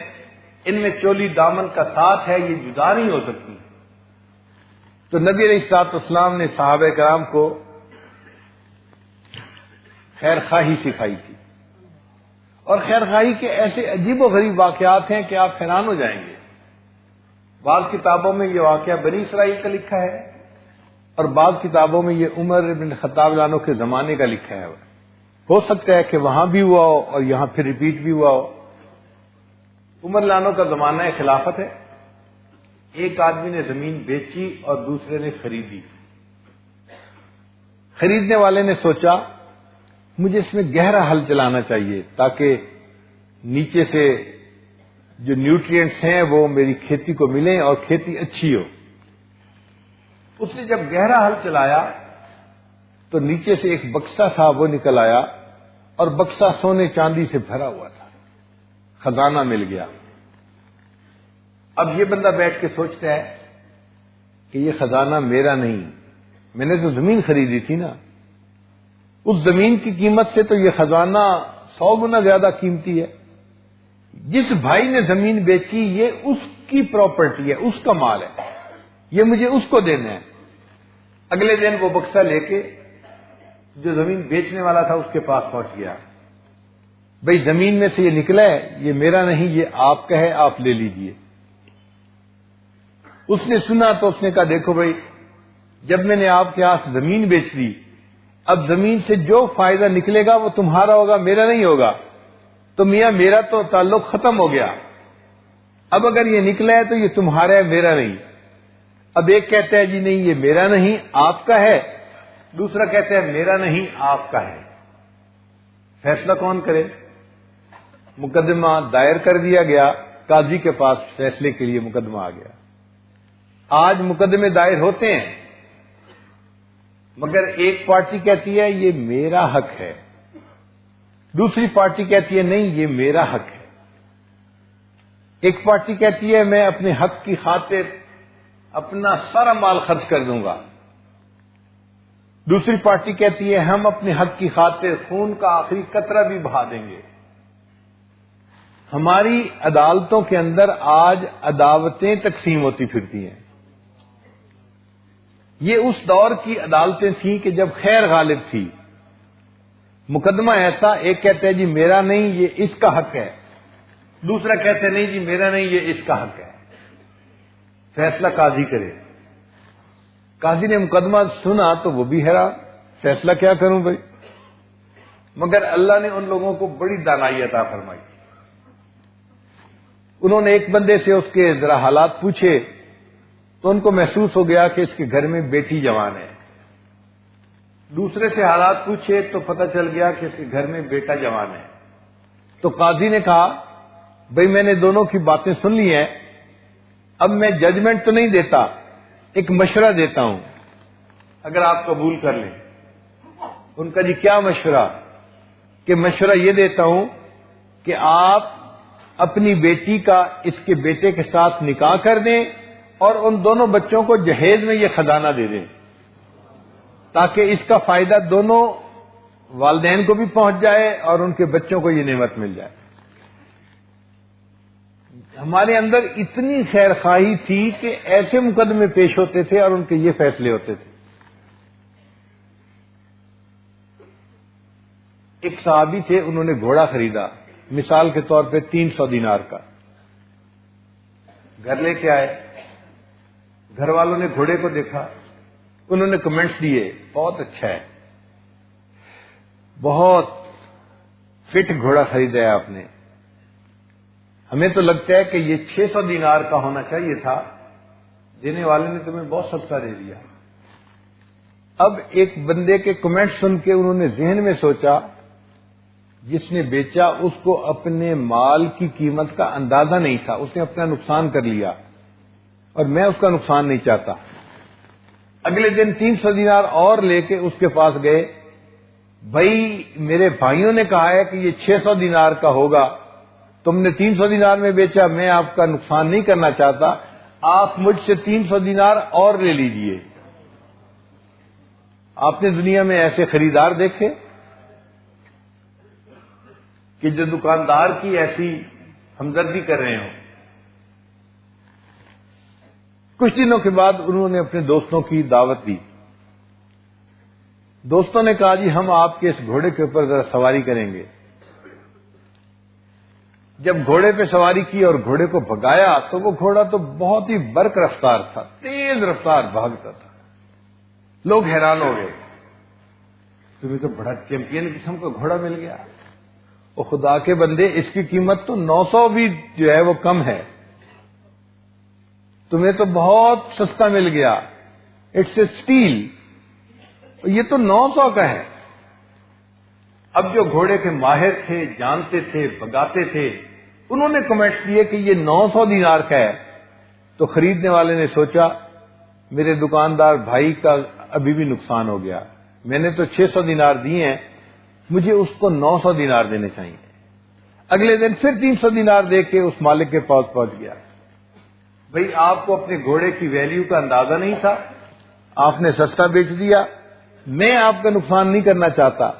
Speaker 1: ان میں چولی دامن کا ساتھ ہے، یہ جدا نہیں ہو سکتی۔ تو نبی علیہ الصلوۃ والسلام نے صحابہ کرام کو خیر خواہی سکھائی تھی، اور خیر خواہی کے ایسے عجیب و غریب واقعات ہیں کہ آپ حیران ہو جائیں گے۔ بعض کتابوں میں یہ واقعہ بنی اسرائیل کا لکھا ہے، اور بعض کتابوں میں یہ عمر بن خطاب عنہ کے زمانے کا لکھا ہے۔ ہو سکتا ہے کہ وہاں بھی ہوا ہو اور یہاں پھر ریپیٹ بھی ہوا ہو۔ عمر عنہ کا زمانہ خلافت ہے۔ ایک آدمی نے زمین بیچی اور دوسرے نے خریدی۔ خریدنے والے نے سوچا مجھے اس میں گہرا حل چلانا چاہیے تاکہ نیچے سے جو نیوٹرینٹس ہیں وہ میری کھیتی کو ملیں اور کھیتی اچھی ہو۔ اس نے جب گہرا حل چلایا تو نیچے سے ایک بکسا تھا، وہ نکل آیا، اور بکسا سونے چاندی سے بھرا ہوا تھا، خزانہ مل گیا۔ اب یہ بندہ بیٹھ کے سوچتا ہے کہ یہ خزانہ میرا نہیں، میں نے تو زمین خریدی تھی نا، اس زمین کی قیمت سے تو یہ خزانہ 100 گنا زیادہ قیمتی ہے۔ جس بھائی نے زمین بیچی یہ اس کی پراپرٹی ہے، اس کا مال ہے، یہ مجھے اس کو دینا ہے۔ اگلے دن وہ بکسا لے کے جو زمین بیچنے والا تھا اس کے پاس پہنچ گیا۔ بھئی زمین میں سے یہ نکلا ہے، یہ میرا نہیں، یہ آپ کا ہے، آپ لے لیجئے۔ اس نے سنا تو اس نے کہا دیکھو بھائی، جب میں نے آپ کے ہاتھ زمین بیچ دی، اب زمین سے جو فائدہ نکلے گا وہ تمہارا ہوگا، میرا نہیں ہوگا، تو میاں میرا تو تعلق ختم ہو گیا۔ اب اگر یہ نکلا ہے تو یہ تمہارا ہے، میرا نہیں۔ اب ایک کہتا ہے جی نہیں یہ میرا نہیں، آپ کا ہے، دوسرا کہتا ہے میرا نہیں، آپ کا ہے۔ فیصلہ کون کرے؟ مقدمہ دائر کر دیا گیا، قاضی کے پاس فیصلے کے لیے مقدمہ آ گیا۔ آج مقدمے دائر ہوتے ہیں، مگر ایک پارٹی کہتی ہے یہ میرا حق ہے، دوسری پارٹی کہتی ہے نہیں یہ میرا حق ہے۔ ایک پارٹی کہتی ہے میں اپنے حق کی خاطر اپنا سارا مال خرچ کر دوں گا، دوسری پارٹی کہتی ہے ہم اپنے حق کی خاطر خون کا آخری قطرہ بھی بہا دیں گے۔ ہماری عدالتوں کے اندر آج عداوتیں تقسیم ہوتی پھرتی ہیں۔ یہ اس دور کی عدالتیں تھیں کہ جب خیر غالب تھی۔ مقدمہ ایسا، ایک کہتا ہے جی میرا نہیں یہ اس کا حق ہے، دوسرا کہتا ہے نہیں جی میرا نہیں یہ اس کا حق ہے۔ فیصلہ قاضی کرے۔ قاضی نے مقدمہ سنا تو وہ بھی حیران، فیصلہ کیا کروں بھائی؟ مگر اللہ نے ان لوگوں کو بڑی دانائی عطا فرمائی۔ انہوں نے ایک بندے سے اس کے ذرا حالات پوچھے تو ان کو محسوس ہو گیا کہ اس کے گھر میں بیٹی جوان ہے۔ دوسرے سے حالات پوچھے تو پتہ چل گیا کہ اس کے گھر میں بیٹا جوان ہے۔ تو قاضی نے کہا بھئی میں نے دونوں کی باتیں سن لی ہیں، اب میں ججمنٹ تو نہیں دیتا، ایک مشورہ دیتا ہوں، اگر آپ قبول کر لیں۔ ان کا جی کیا مشورہ؟ کہ مشورہ یہ دیتا ہوں کہ آپ اپنی بیٹی کا اس کے بیٹے کے ساتھ نکاح کر دیں اور ان دونوں بچوں کو جہیز میں یہ خزانہ دے دیں تاکہ اس کا فائدہ دونوں والدین کو بھی پہنچ جائے اور ان کے بچوں کو یہ نعمت مل جائے۔ ہمارے اندر اتنی خیر خواہی تھی کہ ایسے مقدمے پیش ہوتے تھے اور ان کے یہ فیصلے ہوتے تھے۔ ایک صحابی تھے، انہوں نے گھوڑا خریدا، مثال کے طور پہ 300 دینار کا، گھر لے کے آئے، گھر والوں نے گھوڑے کو دیکھا، انہوں نے کمنٹس دیے، بہت اچھا ہے، بہت فٹ گھوڑا خریدا ہے آپ نے، ہمیں تو لگتا ہے کہ یہ 600 دینار کا ہونا چاہیے تھا، دینے والے نے تمہیں بہت سستا دے دیا۔ اب ایک بندے کے کمنٹ سن کے انہوں نے ذہن میں سوچا، جس نے بیچا اس کو اپنے مال کی قیمت کا اندازہ نہیں تھا، اس نے اپنا نقصان کر لیا، اور میں اس کا نقصان نہیں چاہتا۔ اگلے دن 300 دینار اور لے کے اس کے پاس گئے، بھائی میرے بھائیوں نے کہا ہے کہ یہ 600 دینار کا ہوگا، تم نے 300 دینار میں بیچا، میں آپ کا نقصان نہیں کرنا چاہتا، آپ مجھ سے 300 دینار اور لے لیجئے۔ آپ نے دنیا میں ایسے خریدار دیکھے کہ جو دکاندار کی ایسی ہمدردی کر رہے ہوں؟ کچھ دنوں کے بعد انہوں نے اپنے دوستوں کی دعوت دی، دوستوں نے کہا جی ہم آپ کے اس گھوڑے کے اوپر ذرا سواری کریں گے۔ جب گھوڑے پہ سواری کی اور گھوڑے کو بھگایا تو وہ گھوڑا تو بہت ہی برق رفتار تھا، تیز رفتار بھاگتا تھا، لوگ حیران ہو گئے، تمہیں تو بڑا چیمپئن قسم کا گھوڑا مل گیا، وہ خدا کے بندے اس کی قیمت تو 900 بھی جو ہے وہ کم ہے، تمہیں تو بہت سستا مل گیا، اٹس اے اسٹیل، یہ تو 900 کا ہے۔ اب جو گھوڑے کے ماہر تھے، جانتے تھے، بگاتے تھے، انہوں نے کمنٹس دیے کہ یہ 900 دینار کا ہے، تو خریدنے والے نے سوچا میرے دکاندار بھائی کا ابھی بھی نقصان ہو گیا، میں نے تو 600 دینار دیے ہیں، مجھے اس کو 900 دینار دینے چاہیے۔ اگلے دن پھر 300 دینار دے کے اس مالک کے پاس پہنچ گیا، بھئی آپ کو اپنے گھوڑے کی ویلیو کا اندازہ نہیں تھا، آپ نے سستا بیچ دیا، میں آپ کا نقصان نہیں کرنا چاہتا،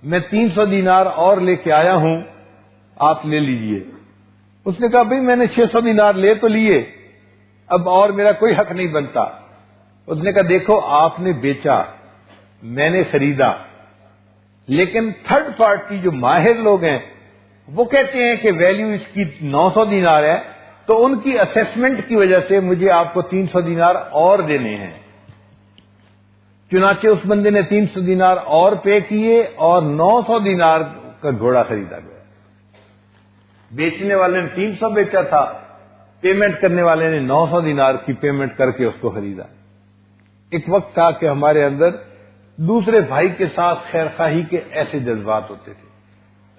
Speaker 1: میں 300 دینار اور لے کے آیا ہوں، آپ لے لیجئے۔ اس نے کہا بھئی میں نے 600 دینار لے تو لیے، اب اور میرا کوئی حق نہیں بنتا۔ اس نے کہا دیکھو آپ نے بیچا، میں نے خریدا، لیکن تھرڈ پارٹی جو ماہر لوگ ہیں وہ کہتے ہیں کہ ویلیو اس کی 900 دینار ہے، تو ان کی اسیسمنٹ کی وجہ سے مجھے آپ کو 300 دینار اور دینے ہیں۔ چنانچہ اس بندے نے 300 دینار اور پے کیے اور 900 دینار کا گھوڑا خریدا گیا۔ بیچنے والے نے 300 بیچا تھا، پیمنٹ کرنے والے نے 900 دینار کی پیمنٹ کر کے اس کو خریدا۔ ایک وقت تھا کہ ہمارے اندر دوسرے بھائی کے ساتھ خیر خواہی کے ایسے جذبات ہوتے تھے،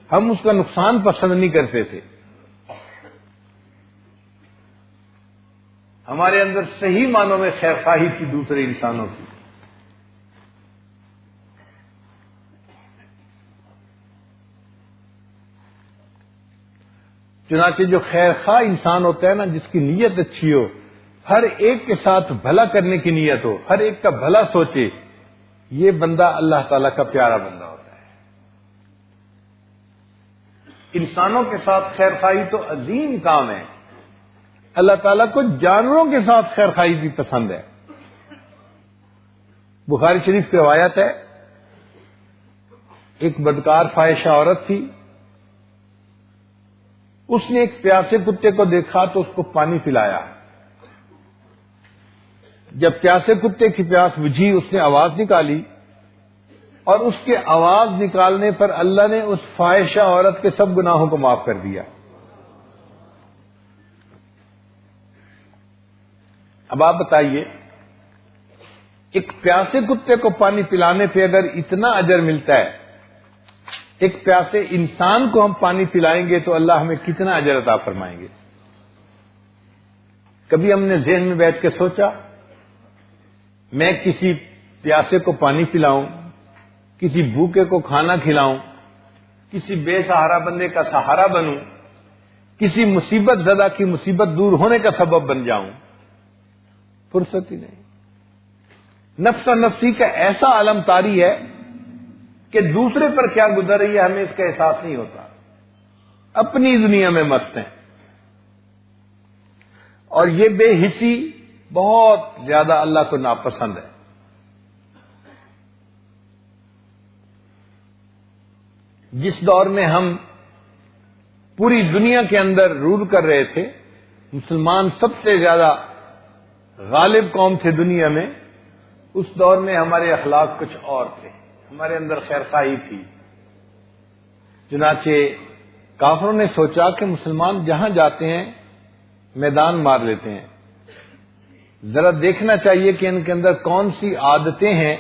Speaker 1: ہم اس کا نقصان پسند نہیں کرتے تھے، ہمارے اندر صحیح معنوں میں خیر خواہی تھی دوسرے انسانوں کی۔ چنانچہ جو خیر خواہ انسان ہوتا ہے نا، جس کی نیت اچھی ہو، ہر ایک کے ساتھ بھلا کرنے کی نیت ہو، ہر ایک کا بھلا سوچے، یہ بندہ اللہ تعالیٰ کا پیارا بندہ ہوتا ہے۔ انسانوں کے ساتھ خیر خواہی تو عظیم کام ہے، اللہ تعالیٰ کو جانوروں کے ساتھ خیر خواہی بھی پسند ہے۔ بخاری شریف کی روایت ہے، ایک بدکار فاحشہ عورت تھی، اس نے ایک پیاسے کتے کو دیکھا تو اس کو پانی پلایا، جب پیاسے کتے کی پیاس بجھی اس نے آواز نکالی، اور اس کے آواز نکالنے پر اللہ نے اس فاحشہ عورت کے سب گناہوں کو معاف کر دیا۔ اب آپ بتائیے، ایک پیاسے کتے کو پانی پلانے پہ اگر اتنا اجر ملتا ہے، ایک پیاسے انسان کو ہم پانی پلائیں گے تو اللہ ہمیں کتنا اجر عطا فرمائیں گے؟ کبھی ہم نے ذہن میں بیٹھ کے سوچا میں کسی پیاسے کو پانی پلاؤں، کسی بھوکے کو کھانا کھلاؤں، کسی بے سہارا بندے کا سہارا بنوں، کسی مصیبت زدہ کی مصیبت دور ہونے کا سبب بن جاؤں؟ فرصت ہی نہیں۔ نفس نفسی کا ایسا عالم طاری ہے کہ دوسرے پر کیا گزر رہی ہے ہمیں اس کا احساس نہیں ہوتا، اپنی دنیا میں مست ہیں۔ اور یہ بے حسی بہت زیادہ اللہ کو ناپسند ہے۔ جس دور میں ہم پوری دنیا کے اندر رول کر رہے تھے، مسلمان سب سے زیادہ غالب قوم تھے دنیا میں، اس دور میں ہمارے اخلاق کچھ اور تھے، ہمارے اندر خیرخواہی تھی۔ چنانچہ کافروں نے سوچا کہ مسلمان جہاں جاتے ہیں میدان مار لیتے ہیں، ذرا دیکھنا چاہیے کہ ان کے اندر کون سی عادتیں ہیں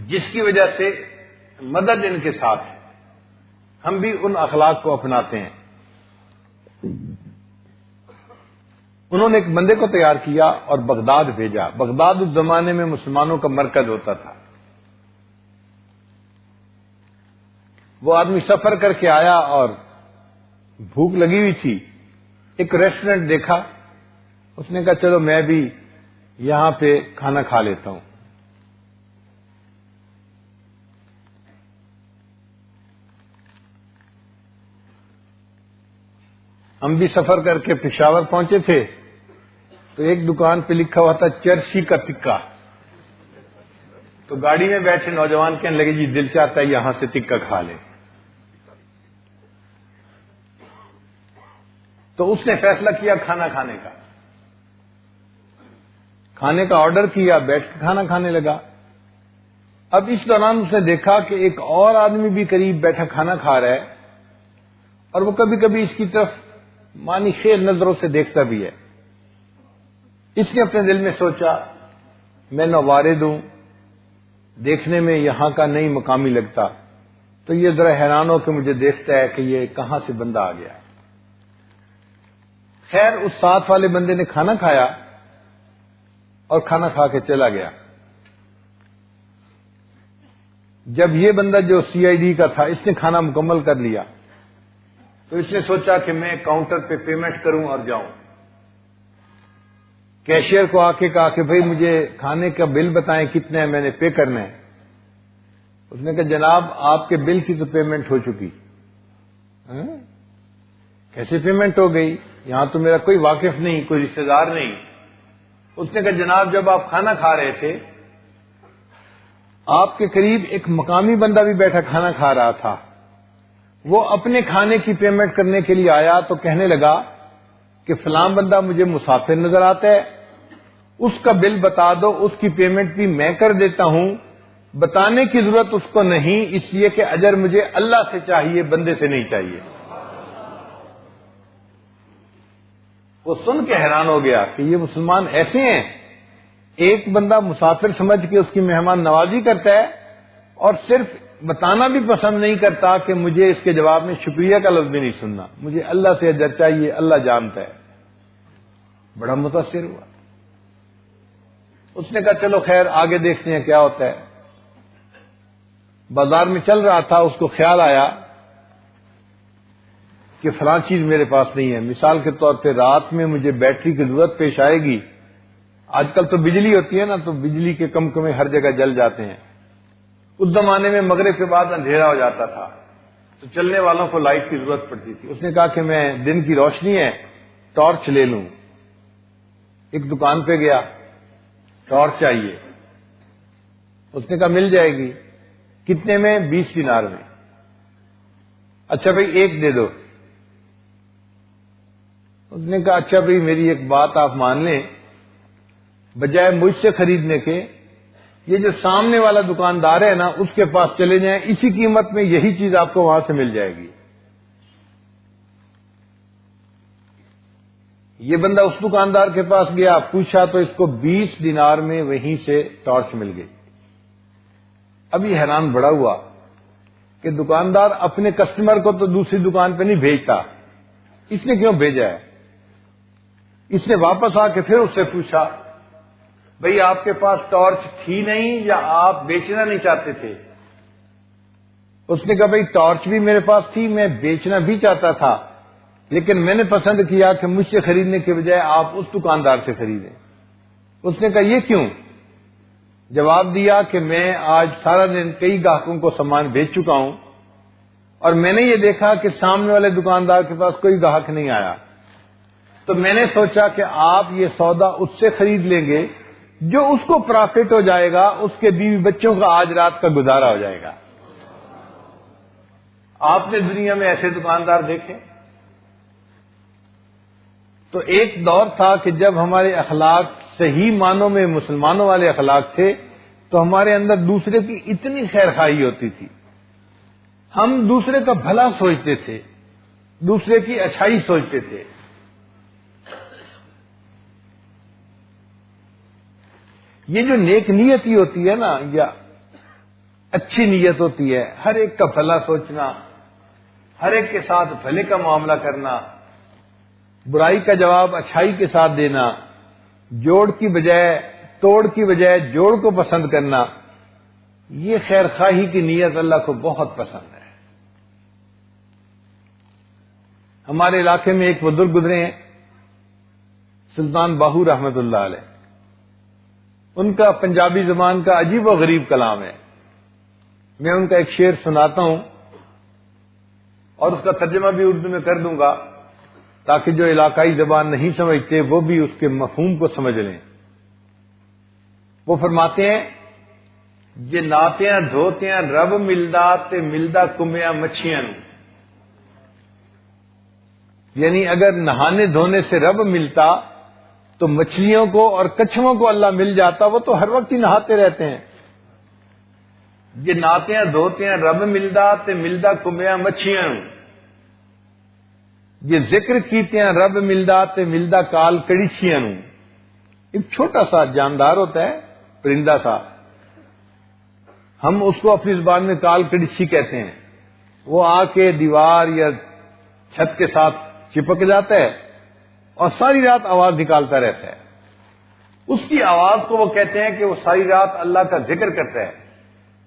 Speaker 1: جس کی وجہ سے مدد ان کے ساتھ ہے، ہم بھی ان اخلاق کو اپناتے ہیں۔ انہوں نے ایک بندے کو تیار کیا اور بغداد بھیجا۔ بغداد اس زمانے میں مسلمانوں کا مرکز ہوتا تھا۔ وہ آدمی سفر کر کے آیا اور بھوک لگی ہوئی تھی، ایک ریسٹورینٹ دیکھا، اس نے کہا چلو میں بھی یہاں پہ کھانا کھا لیتا ہوں۔ ہم بھی سفر کر کے پشاور پہنچے تھے تو ایک دکان پہ لکھا ہوا تھا چرسی کا ٹکا، تو گاڑی میں بیٹھے نوجوان کہنے لگے جی دل چاہتا ہے یہاں سے ٹکا کھا لیں، تو اس نے فیصلہ کیا کھانا کھانے کا، کھانے کا آرڈر کیا، بیٹھ کے کھانا کھانے لگا۔ اب اس دوران اس نے دیکھا کہ ایک اور آدمی بھی قریب بیٹھا کھانا کھا رہا ہے، اور وہ کبھی کبھی اس کی طرف معنی خیر نظروں سے دیکھتا بھی ہے۔ اس نے اپنے دل میں سوچا میں نوارد ہوں، دیکھنے میں یہاں کا نہیں مقامی لگتا، تو یہ ذرا حیران ہو کہ مجھے دیکھتا ہے کہ یہ کہاں سے بندہ آ گیا۔ خیر اس ساتھ والے بندے نے کھانا کھایا اور کھانا کھا کے چلا گیا۔ جب یہ بندہ جو سی آئی ڈی کا تھا اس نے کھانا مکمل کر لیا تو اس نے سوچا کہ میں کاؤنٹر پہ پیمنٹ کروں اور جاؤں۔ کیشیئر کو آ کے کہا کہ بھائی مجھے کھانے کا بل بتائیں کتنا ہے، میں نے پے کرنا ہے۔ اس نے کہا جناب آپ کے بل کی تو پیمنٹ ہو چکی۔ کیسے پیمنٹ ہو گئی؟ یہاں تو میرا کوئی واقف نہیں، کوئی رشتہ دار نہیں۔ اس نے کہا جناب جب آپ کھانا کھا رہے تھے آپ کے قریب ایک مقامی بندہ بھی بیٹھا کھانا کھا رہا تھا، وہ اپنے کھانے کی پیمنٹ کرنے کے لیے آیا تو کہنے لگا کہ فلاں بندہ مجھے مسافر نظر آتا ہے، اس کا بل بتا دو، اس کی پیمنٹ بھی میں کر دیتا ہوں۔ بتانے کی ضرورت اس کو نہیں، اس لیے کہ اجر مجھے اللہ سے چاہیے، بندے سے نہیں چاہیے۔ وہ سن کے حیران ہو گیا کہ یہ مسلمان ایسے ہیں، ایک بندہ مسافر سمجھ کے اس کی مہمان نوازی کرتا ہے اور صرف بتانا بھی پسند نہیں کرتا کہ مجھے اس کے جواب میں شکریہ کا لفظ بھی نہیں سننا، مجھے اللہ سے اجر چاہیے، اللہ جانتا ہے۔ بڑا متاثر ہوا۔ اس نے کہا چلو خیر آگے دیکھتے ہیں کیا ہوتا ہے۔ بازار میں چل رہا تھا، اس کو خیال آیا کہ فلاں چیز میرے پاس نہیں ہے۔ مثال کے طور پہ رات میں مجھے بیٹری کی ضرورت پیش آئے گی، آج کل تو بجلی ہوتی ہے نا، تو بجلی کے کمکمے ہر جگہ جل جاتے ہیں۔ اس زمانے میں مغرب کے بعد اندھیرا ہو جاتا تھا تو چلنے والوں کو لائٹ کی ضرورت پڑتی تھی۔ اس نے کہا کہ میں دن کی روشنی ہے ٹارچ لے لوں۔ ایک دکان پہ گیا، ٹارچ چاہیے۔ اس نے کہا مل جائے گی۔ کتنے میں؟ 20 دینار میں۔ اچھا بھائی ایک دے دو۔ اس نے کہا اچھا بھائی میری ایک بات آپ مان لیں، بجائے مجھ سے خریدنے کے یہ جو سامنے والا دکاندار ہے نا اس کے پاس چلے جائیں، اسی قیمت میں یہی چیز آپ کو وہاں سے مل جائے گی۔ یہ بندہ اس دکاندار کے پاس گیا، پوچھا تو اس کو 20 دینار میں وہیں سے ٹارچ مل گئی۔ اب یہ حیران بڑا ہوا کہ دکاندار اپنے کسٹمر کو تو دوسری دکان پہ نہیں بھیجتا، اس نے کیوں بھیجا ہے؟ اس نے واپس آ کے پھر اس سے پوچھا بھئی آپ کے پاس ٹارچ تھی نہیں یا آپ بیچنا نہیں چاہتے تھے؟ اس نے کہا بھئی ٹارچ بھی میرے پاس تھی، میں بیچنا بھی چاہتا تھا، لیکن میں نے پسند کیا کہ مجھ سے خریدنے کے بجائے آپ اس دکاندار سے خریدیں۔ اس نے کہا یہ کیوں؟ جواب دیا کہ میں آج سارا دن کئی گاہکوں کو سامان بیچ چکا ہوں اور میں نے یہ دیکھا کہ سامنے والے دکاندار کے پاس کوئی گاہک نہیں آیا، تو میں نے سوچا کہ آپ یہ سودا اس سے خرید لیں گے، جو اس کو پرافٹ ہو جائے گا، اس کے بیوی بچوں کا آج رات کا گزارا ہو جائے گا۔ آپ نے دنیا میں ایسے دکاندار دیکھے؟ تو ایک دور تھا کہ جب ہمارے اخلاق صحیح معنوں میں مسلمانوں والے اخلاق تھے تو ہمارے اندر دوسرے کی اتنی خیر خواہی ہوتی تھی، ہم دوسرے کا بھلا سوچتے تھے، دوسرے کی اچھائی سوچتے تھے۔ یہ جو نیک نیتی ہوتی ہے نا، یا اچھی نیت ہوتی ہے، ہر ایک کا بھلا سوچنا، ہر ایک کے ساتھ بھلے کا معاملہ کرنا، برائی کا جواب اچھائی کے ساتھ دینا، جوڑ کی بجائے توڑ کی بجائے جوڑ کو پسند کرنا، یہ خیر خواہی کی نیت اللہ کو بہت پسند ہے۔ ہمارے علاقے میں ایک بزرگ گزرے ہیں، سلطان باہو رحمت اللہ علیہ۔ ان کا پنجابی زبان کا عجیب و غریب کلام ہے، میں ان کا ایک شعر سناتا ہوں اور اس کا ترجمہ بھی اردو میں کر دوں گا تاکہ جو علاقائی زبان نہیں سمجھتے وہ بھی اس کے مفہوم کو سمجھ لیں۔ وہ فرماتے ہیں، یہ ناتیاں دھوتیاں رب ملدا تے ملدا کمیاں مچھیاں نوں، یعنی اگر نہانے دھونے سے رب ملتا تو مچھلیوں کو اور کچھووں کو اللہ مل جاتا، وہ تو ہر وقت ہی نہاتے رہتے ہیں۔ یہ ناتیاں دھوتیاں رب ملدا تے ملدا کمیاں مچھیاں نوں، یہ ذکر کیتیاں رب ملدا تے ملدا کال کڑیچیاں نوں۔ ایک چھوٹا سا جاندار ہوتا ہے، پرندہ سا، ہم اس کو اپنی زبان میں کال کڑیچی کہتے ہیں۔ وہ آ کے دیوار یا چھت کے ساتھ چپک جاتا ہے اور ساری رات آواز نکالتا رہتا ہے۔ اس کی آواز کو وہ کہتے ہیں کہ وہ ساری رات اللہ کا ذکر کرتا ہے،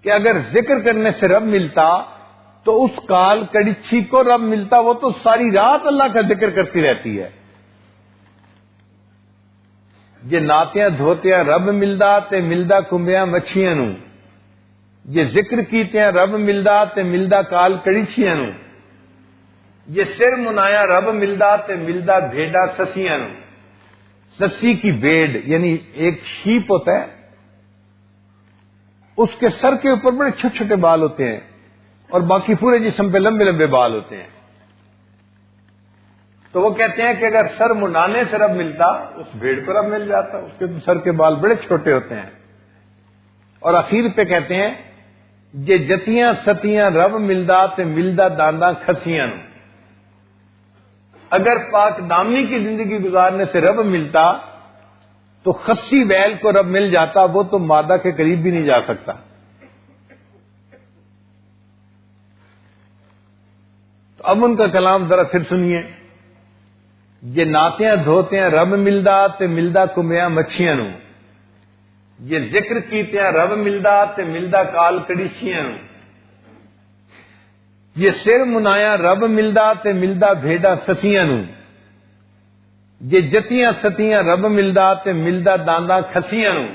Speaker 1: کہ اگر ذکر کرنے سے رب ملتا تو اس کال کڑیچی کو رب ملتا، وہ تو ساری رات اللہ کا ذکر کرتی رہتی ہے۔ یہ ناتیاں دھوتیاں رب ملدا تے ملدا کمبیاں مچھیاں نوں، یہ ذکر کیتیاں رب ملدا تے ملدا کال کڑیچیاں نوں، یہ سر منایا رب ملدا تے ملدا بھیڈا سسیاں نوں۔ سسی کی بھیڑ یعنی ایک شیپ ہوتا ہے، اس کے سر کے اوپر بڑے چھوٹے چھوٹے بال ہوتے ہیں اور باقی پورے جسم پہ لمبے لمبے بال ہوتے ہیں۔ تو وہ کہتے ہیں کہ اگر سر منانے سے رب ملتا، اس بھیڑ کو رب مل جاتا، اس کے سر کے بال بڑے چھوٹے ہوتے ہیں۔ اور اخیر پہ کہتے ہیں، یہ جتیاں ستیاں رب ملدا تے ملدا دانداں کھسیاں نوں، اگر پاک دامنی کی زندگی گزارنے سے رب ملتا تو خسی بیل کو رب مل جاتا، وہ تو مادہ کے قریب بھی نہیں جا سکتا۔ تو اب ان کا کلام ذرا پھر سنیے، یہ ناتیاں دھوتیاں رب ملدا تے ملدا کمیاں مچھیاں نوں، یہ ذکر کیتیاں رب ملدا تے ملدا کال کڑیچیاں نوں، یہ سر منایا رب ملدا تے ملدا بھیڈا سسیاں نوں، یہ جتیاں ستیاں رب ملدا تے ملدا دانداں کھسیاں نوں۔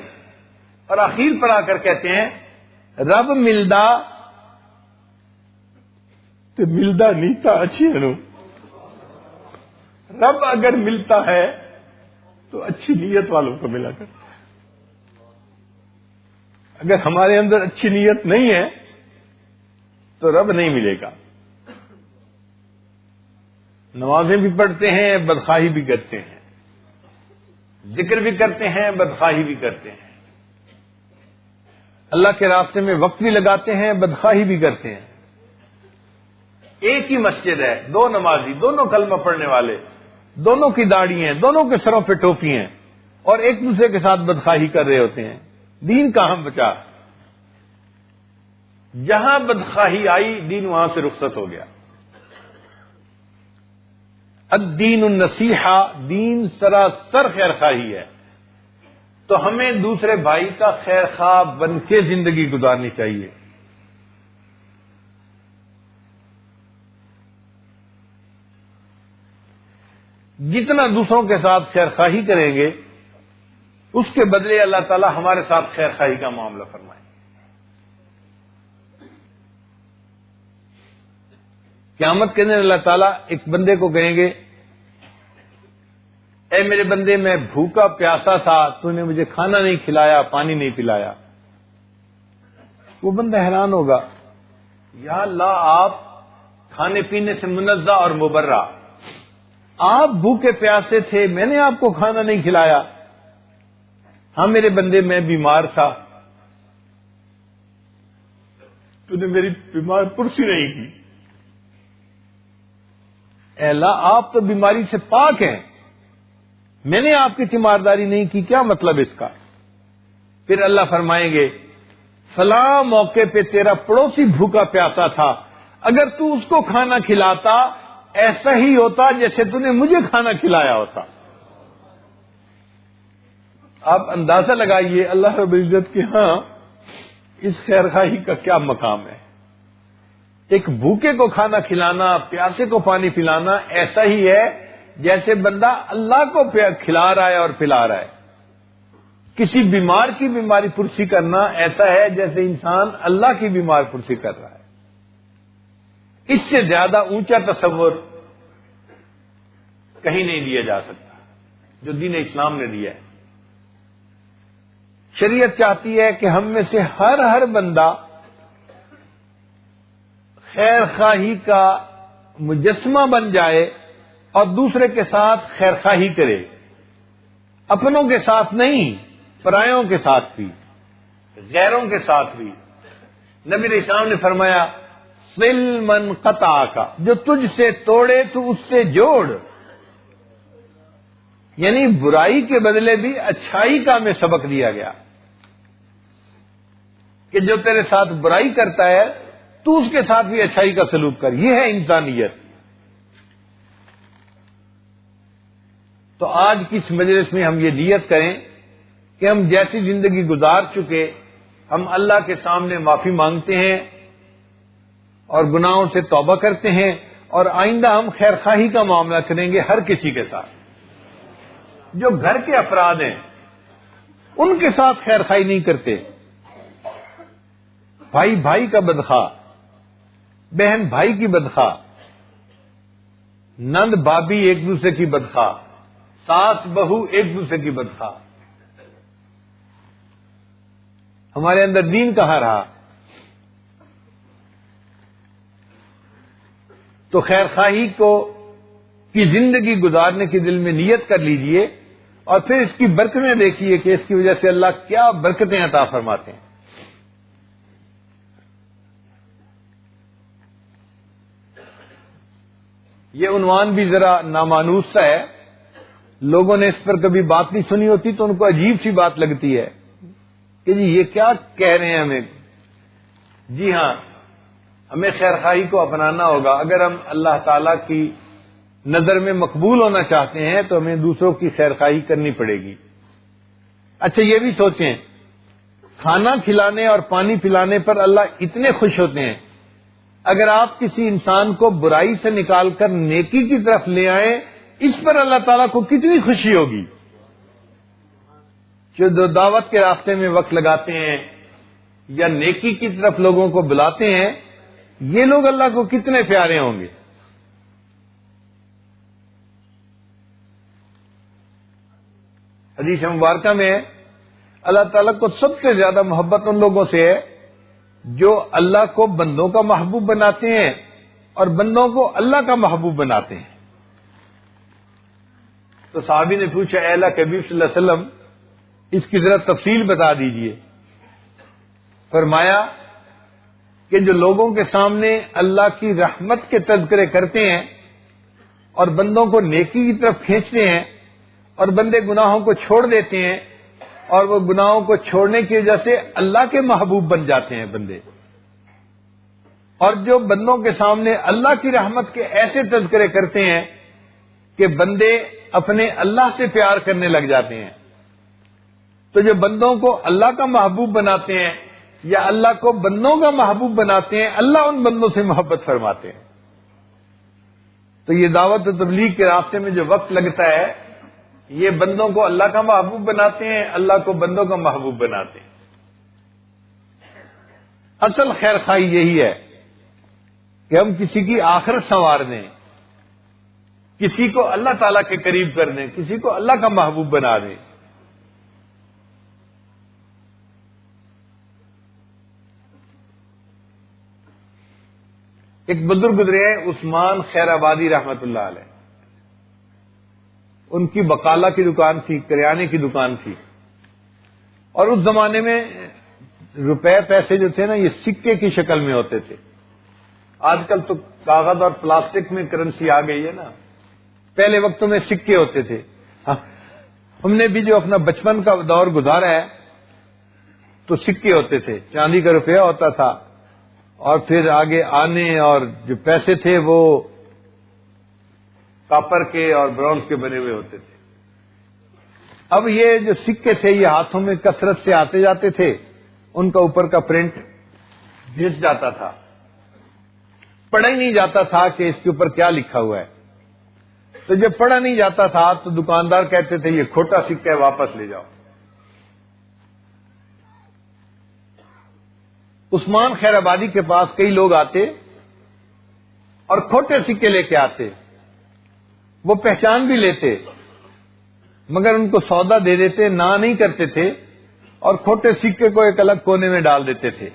Speaker 1: اور آخر پر آ کر کہتے ہیں، رب ملدا تے ملدا نیتا اچھیاں نوں، رب اگر ملتا ہے تو اچھی نیت والوں کو ملا کرتا ہے، اگر ہمارے اندر اچھی نیت نہیں ہے تو رب نہیں ملے گا۔ نمازیں بھی پڑھتے ہیں، بدخواہی بھی کرتے ہیں، ذکر بھی کرتے ہیں، بدخواہی بھی کرتے ہیں، اللہ کے راستے میں وقت بھی لگاتے ہیں، بدخواہی بھی کرتے ہیں۔ ایک ہی مسجد ہے، دو نمازی، دونوں کلمہ پڑھنے والے، دونوں کی داڑھی ہیں، دونوں کے سروں پہ ٹوپی ہیں، اور ایک دوسرے کے ساتھ بدخواہی کر رہے ہوتے ہیں۔ دین کہاں بچا؟ جہاں بدخواہی آئی، دین وہاں سے رخصت ہو گیا۔ الدین النصیحہ، دین سراسر خیر خواہی ہے، تو ہمیں دوسرے بھائی کا خیر خواہ بن کے زندگی گزارنی چاہیے۔ جتنا دوسروں کے ساتھ خیر خواہی کریں گے، اس کے بدلے اللہ تعالی ہمارے ساتھ خیر خواہی کا معاملہ فرمائے۔ قیامت کے دن اللہ تعالیٰ ایک بندے کو کہیں گے، اے میرے بندے، میں بھوکا پیاسا تھا، تو نے مجھے کھانا نہیں کھلایا، پانی نہیں پلایا۔ وہ بندہ حیران ہوگا، یا اللہ، آپ کھانے پینے سے منزہ اور مبرہ. آپ بھوکے پیاسے تھے، میں نے آپ کو کھانا نہیں کھلایا. ہاں میرے بندے، میں بیمار تھا، تو نے میری بیمار پرسی نہیں کی. اے اللہ، آپ تو بیماری سے پاک ہیں، میں نے آپ کی تیمارداری نہیں کی، کیا مطلب اس کا؟ پھر اللہ فرمائیں گے فلاں موقع پہ تیرا پڑوسی بھوکا پیاسا تھا، اگر تو اس کو کھانا کھلاتا ایسا ہی ہوتا جیسے تو نے مجھے کھانا کھلایا ہوتا. آپ اندازہ لگائیے اللہ رب العزت کے ہاں اس خیرخواہی کا کیا مقام ہے. ایک بھوکے کو کھانا کھلانا، پیاسے کو پانی پلانا ایسا ہی ہے جیسے بندہ اللہ کو کھلا رہا ہے اور پلا رہا ہے. کسی بیمار کی بیماری پرسی کرنا ایسا ہے جیسے انسان اللہ کی بیمار پرسی کر رہا ہے. اس سے زیادہ اونچا تصور کہیں نہیں لیا جا سکتا جو دین اسلام نے دیا ہے. شریعت چاہتی ہے کہ ہم میں سے ہر بندہ خیر خواہی کا مجسمہ بن جائے اور دوسرے کے ساتھ خیر خواہی کرے، اپنوں کے ساتھ نہیں، پرایوں کے ساتھ بھی، غیروں کے ساتھ بھی. نبی علیہ السلام نے فرمایا صل من قطعک، جو تجھ سے توڑے تو اس سے جوڑ. یعنی برائی کے بدلے بھی اچھائی کا ہمیں سبق دیا گیا کہ جو تیرے ساتھ برائی کرتا ہے تو اس کے ساتھ بھی اچھائی کا سلوک کر. یہ ہے انسانیت. تو آج کی اس مجلس میں ہم یہ نیت کریں کہ ہم جیسی زندگی گزار چکے، ہم اللہ کے سامنے معافی مانگتے ہیں اور گناہوں سے توبہ کرتے ہیں، اور آئندہ ہم خیر خواہی کا معاملہ کریں گے ہر کسی کے ساتھ. جو گھر کے افراد ہیں ان کے ساتھ خیر خواہی نہیں کرتے. بھائی بھائی کا بدخواہ، بہن بھائی کی بدخواہ، نند بھابھی ایک دوسرے کی بدخواہ، ساس بہو ایک دوسرے کی بدخواہ. ہمارے اندر دین کہاں رہا؟ تو خیر خواہی کی زندگی گزارنے کی دل میں نیت کر لیجئے، اور پھر اس کی برکتیں دیکھیے کہ اس کی وجہ سے اللہ کیا برکتیں عطا فرماتے ہیں. یہ عنوان بھی ذرا نامانوس سا ہے، لوگوں نے اس پر کبھی بات نہیں سنی ہوتی تو ان کو عجیب سی بات لگتی ہے کہ جی یہ کیا کہہ رہے ہیں ہمیں. جی ہاں، ہمیں خیر خواہی کو اپنانا ہوگا. اگر ہم اللہ تعالی کی نظر میں مقبول ہونا چاہتے ہیں تو ہمیں دوسروں کی خیر خواہی کرنی پڑے گی. اچھا یہ بھی سوچیں، کھانا کھلانے اور پانی پلانے پر اللہ اتنے خوش ہوتے ہیں، اگر آپ کسی انسان کو برائی سے نکال کر نیکی کی طرف لے آئیں، اس پر اللہ تعالیٰ کو کتنی خوشی ہوگی. جو دعوت کے راستے میں وقت لگاتے ہیں یا نیکی کی طرف لوگوں کو بلاتے ہیں، یہ لوگ اللہ کو کتنے پیارے ہوں گے. حدیث مبارکہ میں اللہ تعالیٰ کو سب سے زیادہ محبت ان لوگوں سے ہے جو اللہ کو بندوں کا محبوب بناتے ہیں اور بندوں کو اللہ کا محبوب بناتے ہیں. تو صحابی نے پوچھا اے اللہ کے حبیب صلی اللہ علیہ وسلم، اس کی ذرا تفصیل بتا دیجئے. فرمایا کہ جو لوگوں کے سامنے اللہ کی رحمت کے تذکرے کرتے ہیں اور بندوں کو نیکی کی طرف کھینچتے ہیں، اور بندے گناہوں کو چھوڑ دیتے ہیں اور وہ گناہوں کو چھوڑنے کی وجہ سے اللہ کے محبوب بن جاتے ہیں بندے، اور جو بندوں کے سامنے اللہ کی رحمت کے ایسے تذکرے کرتے ہیں کہ بندے اپنے اللہ سے پیار کرنے لگ جاتے ہیں. تو جو بندوں کو اللہ کا محبوب بناتے ہیں یا اللہ کو بندوں کا محبوب بناتے ہیں، اللہ ان بندوں سے محبت فرماتے ہیں. تو یہ دعوت و تبلیغ کے راستے میں جو وقت لگتا ہے، یہ بندوں کو اللہ کا محبوب بناتے ہیں، اللہ کو بندوں کا محبوب بناتے ہیں. اصل خیر خواہی یہی ہے کہ ہم کسی کی آخرت سنوار دیں، کسی کو اللہ تعالیٰ کے قریب کر دیں، کسی کو اللہ کا محبوب بنا دیں. ایک بزرگ گزرے ہیں عثمان خیر آبادی رحمت اللہ علیہ، ان کی بقالہ کی دکان تھی، کریانے کی دکان تھی، اور اس زمانے میں روپے پیسے جو تھے نا یہ سکے کی شکل میں ہوتے تھے. آج کل تو کاغذ اور پلاسٹک میں کرنسی آ گئی ہے نا، پہلے وقتوں میں سکے ہوتے تھے. ہم نے بھی جو اپنا بچپن کا دور گزارا ہے تو سکے ہوتے تھے، چاندی کا روپیہ ہوتا تھا، اور پھر آگے آنے اور جو پیسے تھے وہ کاپر کے اور برونز کے بنے ہوئے ہوتے تھے. اب یہ جو سکے تھے یہ ہاتھوں میں کثرت سے آتے جاتے تھے، ان کا اوپر کا پرنٹ گھس جاتا تھا، پڑھا ہی نہیں جاتا تھا کہ اس کے اوپر کیا لکھا ہوا ہے. تو جب پڑھا نہیں جاتا تھا تو دکاندار کہتے تھے یہ کھوٹا سکہ ہے، واپس لے جاؤ. عثمان خیر آبادی کے پاس کئی لوگ آتے اور کھوٹے سکے لے کے آتے، وہ پہچان بھی لیتے مگر ان کو سودا دے دیتے، نہ نہیں کرتے تھے، اور کھوٹے سکے کو ایک الگ کونے میں ڈال دیتے تھے.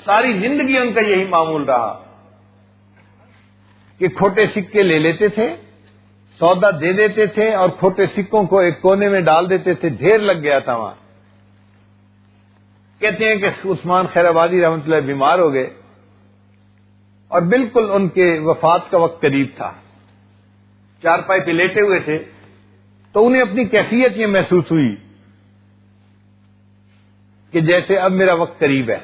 Speaker 1: ساری زندگی ان کا یہی معمول رہا کہ کھوٹے سکے لے لیتے تھے، سودا دے دیتے تھے، اور کھوٹے سکوں کو ایک کونے میں ڈال دیتے تھے. ڈھیر لگ گیا تھا وہاں. کہتے ہیں کہ عثمان خیر آبادی رحمۃ اللہ بیمار ہو گئے اور بالکل ان کے وفات کا وقت قریب تھا، چارپائی پہ لیٹے ہوئے تھے. تو انہیں اپنی کیفیت یہ محسوس ہوئی کہ جیسے اب میرا وقت قریب ہے.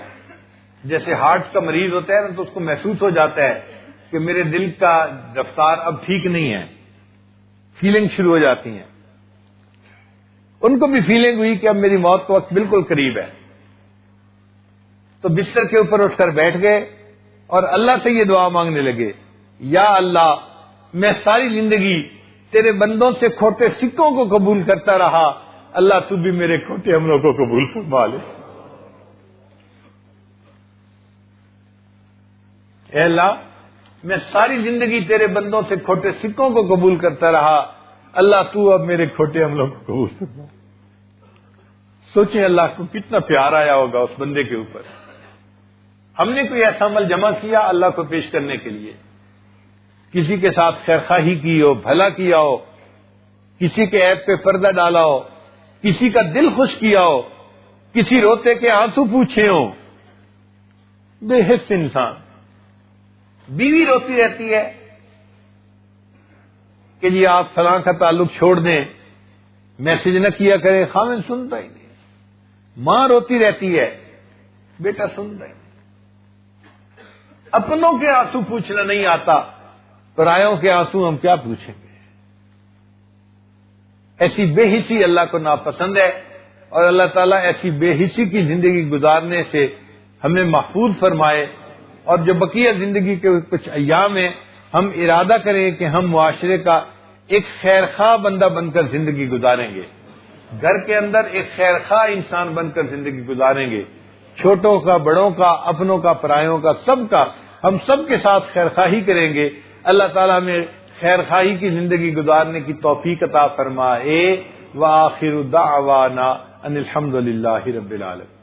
Speaker 1: جیسے ہارٹ کا مریض ہوتا ہے نا تو اس کو محسوس ہو جاتا ہے کہ میرے دل کا رفتار اب ٹھیک نہیں ہے، فیلنگ شروع ہو جاتی ہیں. ان کو بھی فیلنگ ہوئی کہ اب میری موت کا وقت بالکل قریب ہے. تو بستر کے اوپر اٹھ کر بیٹھ گئے اور اللہ سے یہ دعا مانگنے لگے، یا اللہ میں ساری زندگی تیرے بندوں سے کھوٹے سکوں کو قبول کرتا رہا، اللہ تو بھی میرے کھوٹے عملوں کو قبول فرما لے. اے اللہ میں ساری زندگی تیرے بندوں سے کھوٹے سکوں کو قبول کرتا رہا، اللہ تو اب میرے کھوٹے عملوں کو قبول فرما. سوچیں اللہ کو کتنا پیار آیا ہوگا اس بندے کے اوپر. ہم نے کوئی ایسا عمل جمع کیا اللہ کو پیش کرنے کے لیے، کسی کے ساتھ خیرخواہی کی ہو، بھلا کیا ہو، کسی کے عیب پہ پردہ ڈالا ہو، کسی کا دل خوش کیا ہو، کسی روتے کے آنسو پوچھے ہوں. بے حس انسان. بیوی روتی رہتی ہے کہ جی آپ فلاں کا تعلق چھوڑ دیں، میسج نہ کیا کریں، خاوند سنتا ہی نہیں. ماں روتی رہتی ہے، بیٹا سنتا ہی نہیں. اپنوں کے آنسو پوچھنا نہیں آتا، پرایوں کے آنسو ہم کیا پوچھیں گے. ایسی بے حسی اللہ کو ناپسند ہے، اور اللہ تعالیٰ ایسی بے حسی کی زندگی گزارنے سے ہمیں محفوظ فرمائے. اور جو بقیہ زندگی کے کچھ ایام ہیں ہم ارادہ کریں کہ ہم معاشرے کا ایک خیرخواہ بندہ بن کر زندگی گزاریں گے، گھر کے اندر ایک خیرخواہ انسان بن کر زندگی گزاریں گے. چھوٹوں کا، بڑوں کا، اپنوں کا، پرایوں کا، سب کا ہم سب کے ساتھ خیرخواہی کریں گے. اللہ تعالیٰ میں خیرخواہی کی زندگی گزارنے کی توفیق عطا فرمائے. وآخر دعوانا ان الحمد للہ رب العالمین.